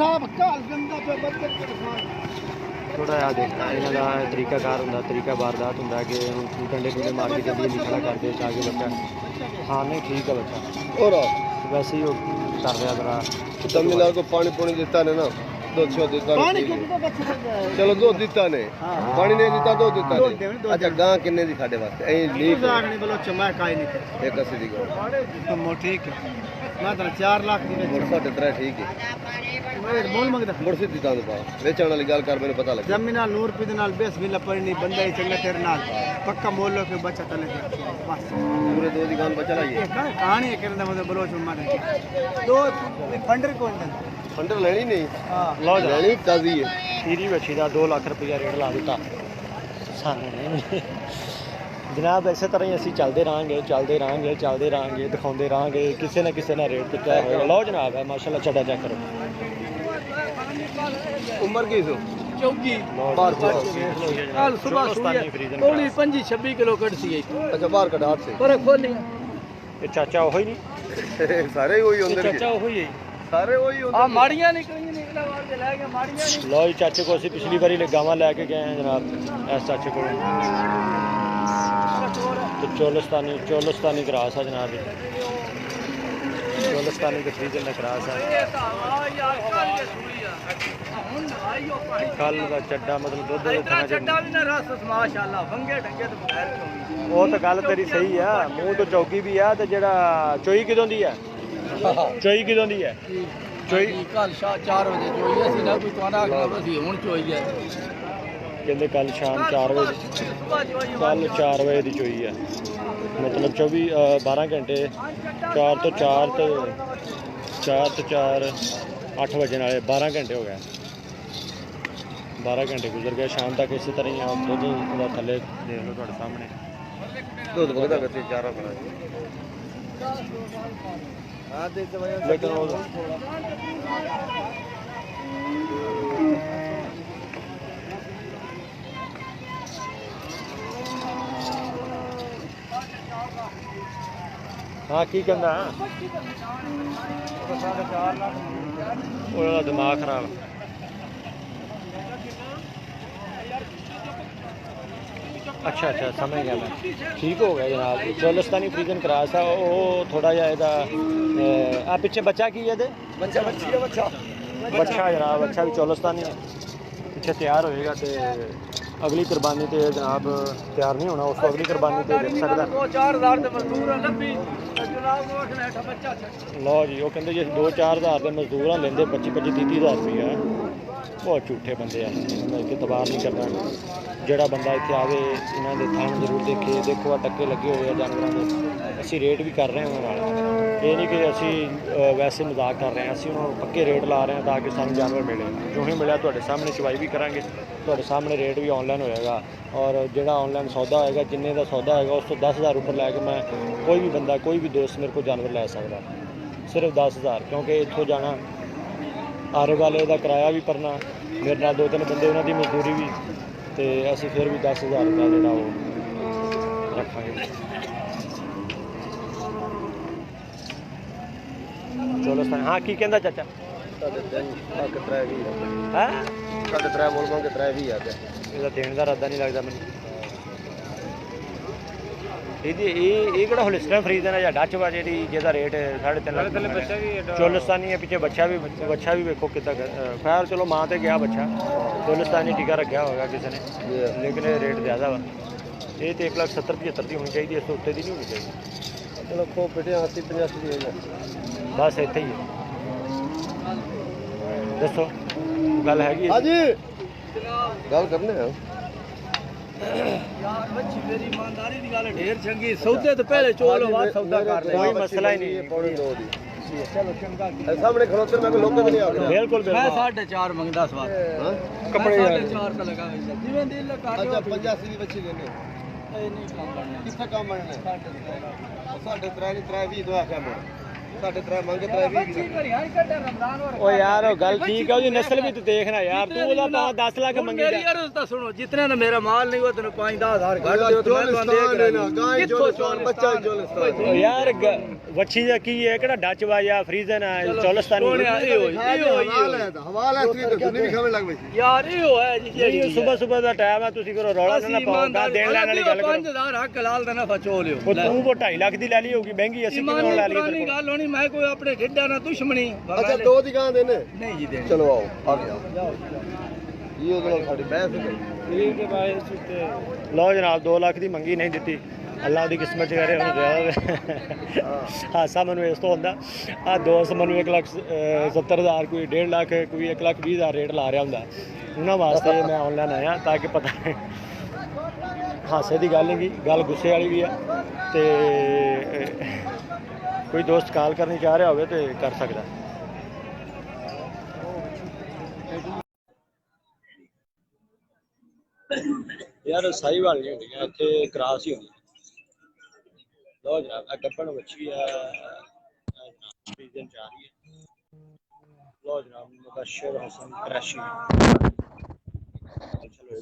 ਜਿਹਾ ਦੇਖਣਾ ਇਹਨਾਂ ਦਾ ਤਰੀਕਾਕਾਰ ਹੁੰਦਾ ਤਰੀਕਾ ਵਾਰਦਾਤ ਹੁੰਦਾ ਕਿ ਹੁਣ ਡੰਡੇ ਡੁੰਡੇ ਮਾਰ ਕੇ ਜਲਦੀ ਜਲਦੀ ਖੜਾ ਕਰਦੇ ਤਾਂ ਕਿ ਬੱਚਾ ਹਾਂ ਨਹੀਂ ਠੀਕ ਹੈ ਬੱਚਾ ਹੋਰ ਵੈਸੇ ਹੀ ਉਹ ਕਰ ਰਿਹਾ ਜ਼ਰਾ तमिलनाडु को पानी पुणी देता ने ना दूध छो देता ने चलो दूध देता ने पानी नहीं देता दूध देता ने अच्छा गां किन्ने दी साडे वास्ते ए लीक नहीं बोलो चमा काई नहीं एक अस्सी दी गां तो मो ठीक है मैं तो 4 लाख दी मोर साडे तरह ठीक है मोल मंगदा मोर सिद्धि दांद पा वेचण वाली गल कर मैंने पता लग जमीन नाल नूर पे नाल बेस बिल्ला पड़ी नहीं बंदा ही चंगा तेरे नाल पक्का मोल लो के बच्चा तले बस पूरे दो दी गां बचा लाइए कहानी है करदा मतलब बोलो चुम्मा दो फंडर कौन दे फंडर लेनी नहीं हां ਲਓ ਜੀ लेनी ताजी है ਖੀਰੀ ਬੱਚੀ ਦਾ 2 ਲੱਖ ਰੁਪਇਆ ਰੇਟ ਲਾ ਦਿੱਤਾ ਸਾਨੂੰ ਨਹੀਂ ਜਨਾਬ ਇਸੇ ਤਰ੍ਹਾਂ ਹੀ ਅਸੀਂ ਚੱਲਦੇ ਰਹਾਂਗੇ ਦਿਖਾਉਂਦੇ ਰਹਾਂਗੇ ਕਿਸੇ ਨਾ ਕਿਸੇ ਨਾਲ ਰੇਟ ਤੇ ਤੈਅ ਹੋਏਗਾ ਲਓ ਜਨਾਬ ਹੈ ਮਾਸ਼ਾਅੱਲਾ ਚੱਡਾ ਚੈੱਕ ਕਰੋ उम्र की सो ਚੌਗੀ बाहर ਕੱਲ ਸਵੇਰ ਸੂਈ ਕੋਲੀ 25-26 ਕਿਲੋ ਕੱਢ ਸੀ अच्छा बाहर कट हाथ से ਪਰ ਖੋਲੀ ਇਹ ਚਾਚਾ ਉਹੀ ਨਹੀਂ सारे वही ਇਹ होंगे ਚਾਚਾ ਉਹੀ ਹੈ सारे वही होंगे ਆ ਮਾੜੀਆਂ ਨਿਕਲੀਆਂ ਨਿਕਲਾ ਵਾਰ ਤੇ ਲੈ ਗਿਆ ਮਾੜੀਆਂ ਨਹੀਂ ਲਓ ਜੀ ਚਾਚੇ ਕੋਲ ਅਸੀਂ ਪਿਛਲੀ ਵਾਰੀ ਗਾਵਾਂ ਲੈ ਕੇ ਗਏ ਹਾਂ ਜਨਾਬ ਇਸ ਚਾਚੇ ਕੋਲ ਤੇ ਚੋਲਸਤਾਨੀ ਕਰਾਸ ਆ ਜਨਾਬ ਜੀ ਚੋਲਸਤਾਨੀ ਦੇ ਫਰੀਜ਼ਰ ਦਾ ਕਰਾਸ ਆ ਕੱਲ ਦਾ ਚੱਡਾ ਮਤਲਬ ਦੁੱਧ ਦੇ ਥਣਾ ਚੱਡਾ ਵੀ ਨਾ ਰਸ ਮਾਸ਼ਾਅੱਲਾ ਵੰਗੇ ਢੰਗੇ ਤੇ ਬਗੈਰ ਚੋਂ ਉਹ ਤਾਂ ਗੱਲ ਤੇਰੀ ਸਹੀ ਆ ਮੂੰਹ ਤੋਂ ਚੌਕੀ ਵੀ ਆ ਤੇ ਜਿਹੜਾ ਚੋਈ ਕਿਦੋਂ ਦੀ ਆ ਚੋਈ ਕਿਦੋਂ ਦੀ ਹੈ ਚੋਈ ਕੱਲ ਸ਼ਾ 4 ਵਜੇ ਚੋਈ ਅਸੀਂ ਨਾ ਕੋਈ ਤੁਹਾਡਾ ਅਗਲਾ ਅਸੀਂ ਹੁਣ ਚੋਈ ਹੈ ਕਹਿੰਦੇ ਕੱਲ ਸ਼ਾਮ 4 ਵਜੇ ਕੱਲ 4 ਵਜੇ ਦੀ ਚੋਈ ਆ ਮਤਲਬ 12 ਘੰਟੇ 4 ਤੋਂ 4 8 ਵਜੇ ਨਾਲੇ 12 ਘੰਟੇ ਹੋ ਗਏ 12 ਘੰਟੇ ਗੁਜ਼ਰ ਗਏ ਸ਼ਾਮ ਤੱਕ ਇਸੇ ਤਰ੍ਹਾਂ ਹੀ ਆ ਦੁੱਧ ਦਾ ਥੱਲੇ ਦੇਖ ਲਓ ਤੁਹਾਡੇ ਸਾਹਮਣੇ दूध वगदा करते चारा बना हां देख तो भाई लेकिन वो हाँ की कहना ਉਹਦਾ ਦਿਮਾਗ ਖਰਾਬ। अच्छा अच्छा समझ गया मैं। ठीक हो गया जनाब। चोलिस्तानी फ्रीजन क्रास है वो थोड़ा जिहा ਇਹਦਾ आ पिछे बच्चा की है ਬੱਚਾ ਬੱਚੀ ਦਾ ਬੱਚਾ बच्चा जनाब अच्छा भी चोलिस्तानी है पिछे तैयार होएगा तो अगली कुर्बानी तो जनाब तैयार नहीं होना उस अगली कुर्बानी तो देख सकता 2-4 हज़ार ਦੇ ਮਜ਼ਦੂਰ ਆ ਲੱਭੀ ਜਨਾਬ ਨੂੰ ਆਖਣਾ ਹੈ ਬੱਚਾ लो जी वो कहते जी 2-4 हज़ार के मजदूर लेंदे 25-30 हज़ार रुपया बहुत झूठे बंदे हैं इतबार नहीं करना ਜਿਹੜਾ ਬੰਦਾ ਇੱਥੇ ਆਵੇ ਇਹਨਾਂ ਦੇ ਥਾਂ ਜ਼ਰੂਰ ਦੇਖੇ ਦੇਖੋ ਆ ਟੱਕੇ ਲੱਗੇ ਹੋਏ ਆ ਜਾਨਵਰਾਂ ਦੇ ਅਸੀਂ ਰੇਟ ਵੀ ਕਰ ਰਹੇ ਹਾਂ ਉਹਨਾਂ ਨਾਲ ਇਹ ਨਹੀਂ ਕਿ ਅਸੀਂ ਵੈਸੇ ਮਜ਼ਾਕ ਕਰ ਰਹੇ ਹਾਂ ਅਸੀਂ ਉਹਨਾਂ ਨੂੰ ਪੱਕੇ ਰੇਟ ਲਾ ਰਹੇ ਹਾਂ ਤਾਂ ਕਿ ਸਾਨੂੰ ਜਾਨਵਰ ਮਿਲੇ ਜੋ ਹੀ ਮਿਲਿਆ ਤੁਹਾਡੇ ਸਾਹਮਣੇ ਚਵਾਈ ਵੀ ਕਰਾਂਗੇ ਤੁਹਾਡੇ ਸਾਹਮਣੇ ਰੇਟ ਵੀ ਆਨਲਾਈਨ ਹੋਏਗਾ ਔਰ ਜਿਹੜਾ ਆਨਲਾਈਨ ਸੌਦਾ ਹੋਏਗਾ ਜਿੰਨੇ ਦਾ ਸੌਦਾ ਹੋਏਗਾ ਉਸ ਤੋਂ 10,000 ਉੱਪਰ ਲੈ ਕੇ ਮੈਂ ਕੋਈ ਵੀ ਬੰਦਾ ਕੋਈ ਵੀ ਦੋਸਤ ਮੇਰੇ ਕੋਲ ਜਾਨਵਰ ਲੈ ਸਕਦਾ ਸਿਰਫ 10,000 ਕਿਉਂਕਿ ਇੱਥੋਂ ਜਾਣਾ ਆਰੇ ਵਾਲੇ ਦਾ ਕਿਰਾਇਆ ਵੀ ਭਰਨਾ ਮੇਰੇ ਨਾਲ 2-3 ਬੰਦੇ ਉਹਨਾਂ ਦੀ ਮਜ਼ਦੂਰੀ ਵੀ ਤੇ ਅਸੀਂ ਫਿਰ ਵੀ 10,000 ਰੁਪਇਆ ਜਿਹੜਾ ਉਹ ਰੱਖਾਂਗੇ ਚਲੋ ਹਾਂ ਕੀ ਕਹਿੰਦਾ ਚਾਚਾ ਸਾਡੇ 3 ਲੱਖ 3 ਵੀ ਹੈ ਸਾਡੇ 3 ਮੁਲਕਾਂ ਦੇ 3 ਵੀ ਆ ਗਏ ਇਹਦਾ ਦੇਣ ਦਾ ਇਰਾਦਾ ਨਹੀਂ ਲੱਗਦਾ ਮੈਨੂੰ ਇਹ ਕਿਹੜਾ ਹੋਲਿਸਟਨ ਫਰੀਜ਼ਨ ਹੈ ਜਾਂ ਡੱਚ ਵਾ ਜਿਹੜੀ ਜਿਹਦਾ ਰੇਟ 3.5 ਲੱਖ ਚੋਲਿਸਤਾਨੀ ਹੈ ਪਿੱਛੇ ਬੱਚਾ ਵੀ ਵੇਖੋ ਕਿੱਦਾਂ ਖੈਰ ਚਲੋ ਮਾਂ ਤੇ ਗਿਆ ਬੱਚਾ ਚੋਲਿਸਤਾਨੀ ਟੀਕਾ ਰੱਖਿਆ ਹੋਵੇਗਾ ਕਿਸੇ ਨੇ ਲੇਕਿਨ ਇਹ ਰੇਟ ਜ਼ਿਆਦਾ ਵਾ ਇਹ ਤੇ 1,70,75 ਦੀ ਹੋਣੀ ਚਾਹੀਦੀ ਇਸ ਤੋਂ ਉੱਤੇ ਦੀ ਨਹੀਂ ਹੋਣੀ ਚਾਹੀਦੀ ਚਲੋ ਖੋ ਪਿਟੇ 80-85 ਦੀ ਹੋ ਜਾ ਬਸ ਇੱਥੇ ਹੀ ਹੈ ਦੱਸੋ ਗੱਲ ਹੈਗੀ ਹਾਂਜੀ ਗੱਲ ਕਰਨੇ ਆ ਯਾਰ ਬੱਚੀ ਮੇਰੀ ਇਮਾਨਦਾਰੀ ਦੀ ਗੱਲ ਢੇਰ ਚੰਗੀ ਸੌਦੇ ਤੋਂ ਪਹਿਲੇ ਚੋਲ ਬਾਅਦ ਸੌਦਾ ਕਰ ਲੈ ਕੋਈ ਮਸਲਾ ਹੀ ਨਹੀਂ ਪੌਣੇ 2 ਦੀ ਚਲੋ ਚੰਗਾ ਸਾਹਮਣੇ ਖਲੋਤੇ ਮੈਂ ਲੋਕਾਂ ਦੇ ਨਹੀਂ ਆ ਗਿਆ ਬਿਲਕੁਲ ਮੈਂ ਬਿਲਕੁਲ 4.5 ਮੰਗਦਾ ਸਵਾਦ ਹਾਂ ਕੱਪੜੇ 4.5 ਤਾਂ ਲਗਾ ਹੋਇਆ ਜਿਵੇਂ ਦਿਲ ਲਗਾ ਅੱਛਾ 85 ਦੀ ਬੱਚੀ ਦੇਣੇ ਇਹ ਨਹੀਂ ਕੰਮ ਬਣਨਾ ਕਿੱਥੇ ਕੰਮ ਬਣਨਾ ਸਾਡੇ 3 20 ਦੋ ਆਖਿਆ ਮੈਂ ਸਾਡੇ 3 ਮੰਗੇ 3 20 ਬੱਚੀ ਘਰੀ ਹਾਂ ਕੱਢ ਰਮਜ਼ਾਨ ਹੋਰ ਓ ਯਾਰ ਉਹ ਗੱਲ ਠੀਕ ਹੈ ਉਹਦੀ ਨਸਲ ਵੀ ਤੂੰ ਦੇਖਣਾ ਯਾਰ ਤੂੰ ਉਹਦਾ ਤਾਂ 10 ਲੱਖ ਮੰਗੀ ਮੇਰੀ ਜਾ ਅਰਜ਼ ਤਾਂ ਸੁਣੋ ਜਿਤਨੇ ਦਾ ਮੇਰਾ ਮਾਲ ਨਹੀਂ ਉਹ ਤੈਨੂੰ 5-10 ਹਜ਼ਾਰ ਘੱਟ ਦਿਓ ਤੇ ਮੈਂ ਤੁਹਾਨੂੰ ਦੇ ਕਰਾਂ ਗਾਂ ਚੋਲਿਸਤਾਨ ਬੱਚਾ ਚੋਲਿਸਤਾਨ ਓ ਯਾਰ ਵੱਛੀ ਦਾ ਕੀ ਹੈ ਕਿਹੜਾ ਡੱਚ ਵਾ ਜਾਂ ਫਰੀਜ਼ਨ ਆ ਚੋਲਿਸਤਾਨੀ ਹਵਾਲਾ ਇਤਨੀ ਤਾਂ ਦੁਨੀ ਵੀ ਖਾਣ ਲੱਗ ਪਈ ਯਾਰ ਇਹ ਹੋਇਆ ਜੀ ਜਿਹੜੀ ਸਵੇਰ ਦਾ ਟਾਈਮ ਆ ਤੁਸੀਂ ਕਰੋ ਰੌਲਾ ਨਾ ਪਾਓ ਗਾ ਦੇਣ ਲੈਣ ਵਾਲੀ ਗੱਲ ਕਰੋ 5000 ਹੱਕ ਲਾਲ ਦਾ ਨਫਾ ਚੋ ਲਿਓ ਉਹ ਤੂੰ ਉਹ 2.5 ਲੱਖ ਦੀ ਲੈ ਲਈ ਹੋਗੀ ਮਹਿੰਗੀ ਅਸੀਂ ਕਿਉਂ ਲੈ ਲਈ ਪੁਰਾਣੀ ਗੱਲ ਹੋਣੀ ਮੈਂ ਕੋਈ ਆਪਣੇ ਢਿੱਡਾਂ ਨਾਲ ਦੁਸ਼ਮਣੀ ਅੱਛਾ 2 ਦੀ ਗਾਂ ਦੇਣੇ ਨਹੀਂ ਜੀ ਦੇ ਚਲੋ ਆਓ ਆ ਗਿਆ ਇਹ ਉਹਦੇ ਨਾਲ ਸਾਡੀ ਬਹਿਸ ਹੈ ਲਓ ਜਨਾਬ 2 ਲੱਖ ਦੀ ਮੰਗੀ ਨਹੀਂ ਦਿੱਤੀ ਅੱਲਾ ਦੀ ਕਿਸਮਤ ਚ ਕਰੇ ਹੁਣ ਜ਼ਿਆਦਾ ਹਾਸਾ ਮੈਨੂੰ ਇਸ ਤੋਂ ਹੁੰਦਾ ਆ ਦੋਸਤ ਮੈਨੂੰ 1,70,000 ਕੋਈ 1.5 ਲੱਖ ਕੋਈ 1,20,000 ਰੇਟ ਲਾ ਰਿਹਾ ਹੁੰਦਾ ਉਹਨਾਂ ਵਾਸਤੇ ਮੈਂ ਆਨਲਾਈਨ ਆਇਆ ਤਾਂ ਕਿ ਪਤਾ ਹਾਸੇ ਦੀ ਗੱਲ ਨਹੀਂ ਗੱਲ ਗੁੱਸੇ ਵਾਲੀ ਵੀ ਆ ਤੇ ਕੋਈ ਦੋਸਤ ਕਾਲ ਕਰਨੀ ਚਾਹ ਰਿਹਾ ਹੋਵੇ ਤੇ ਕਰ ਸਕਦਾ ਯਾਰ ਸਾਈ ਵਾਲੀ ਨਹੀਂ ਹੁੰਦੀ ਇੱਥੇ ਕਰਾਸ ਹੀ ਹੁੰਦੀ ਲੋ ਜਨਾਬ ਆ ਗੱਪਣ ਬੱਚੀ ਆ ਸੀਜ਼ਨ ਜਾ ਰਹੀ ਹੈ ਲੋ ਜਨਾਬ ਮੁਬਸ਼ਰ ਹਸਨ ਕਰਾਸ਼ੀ ਚਲੋ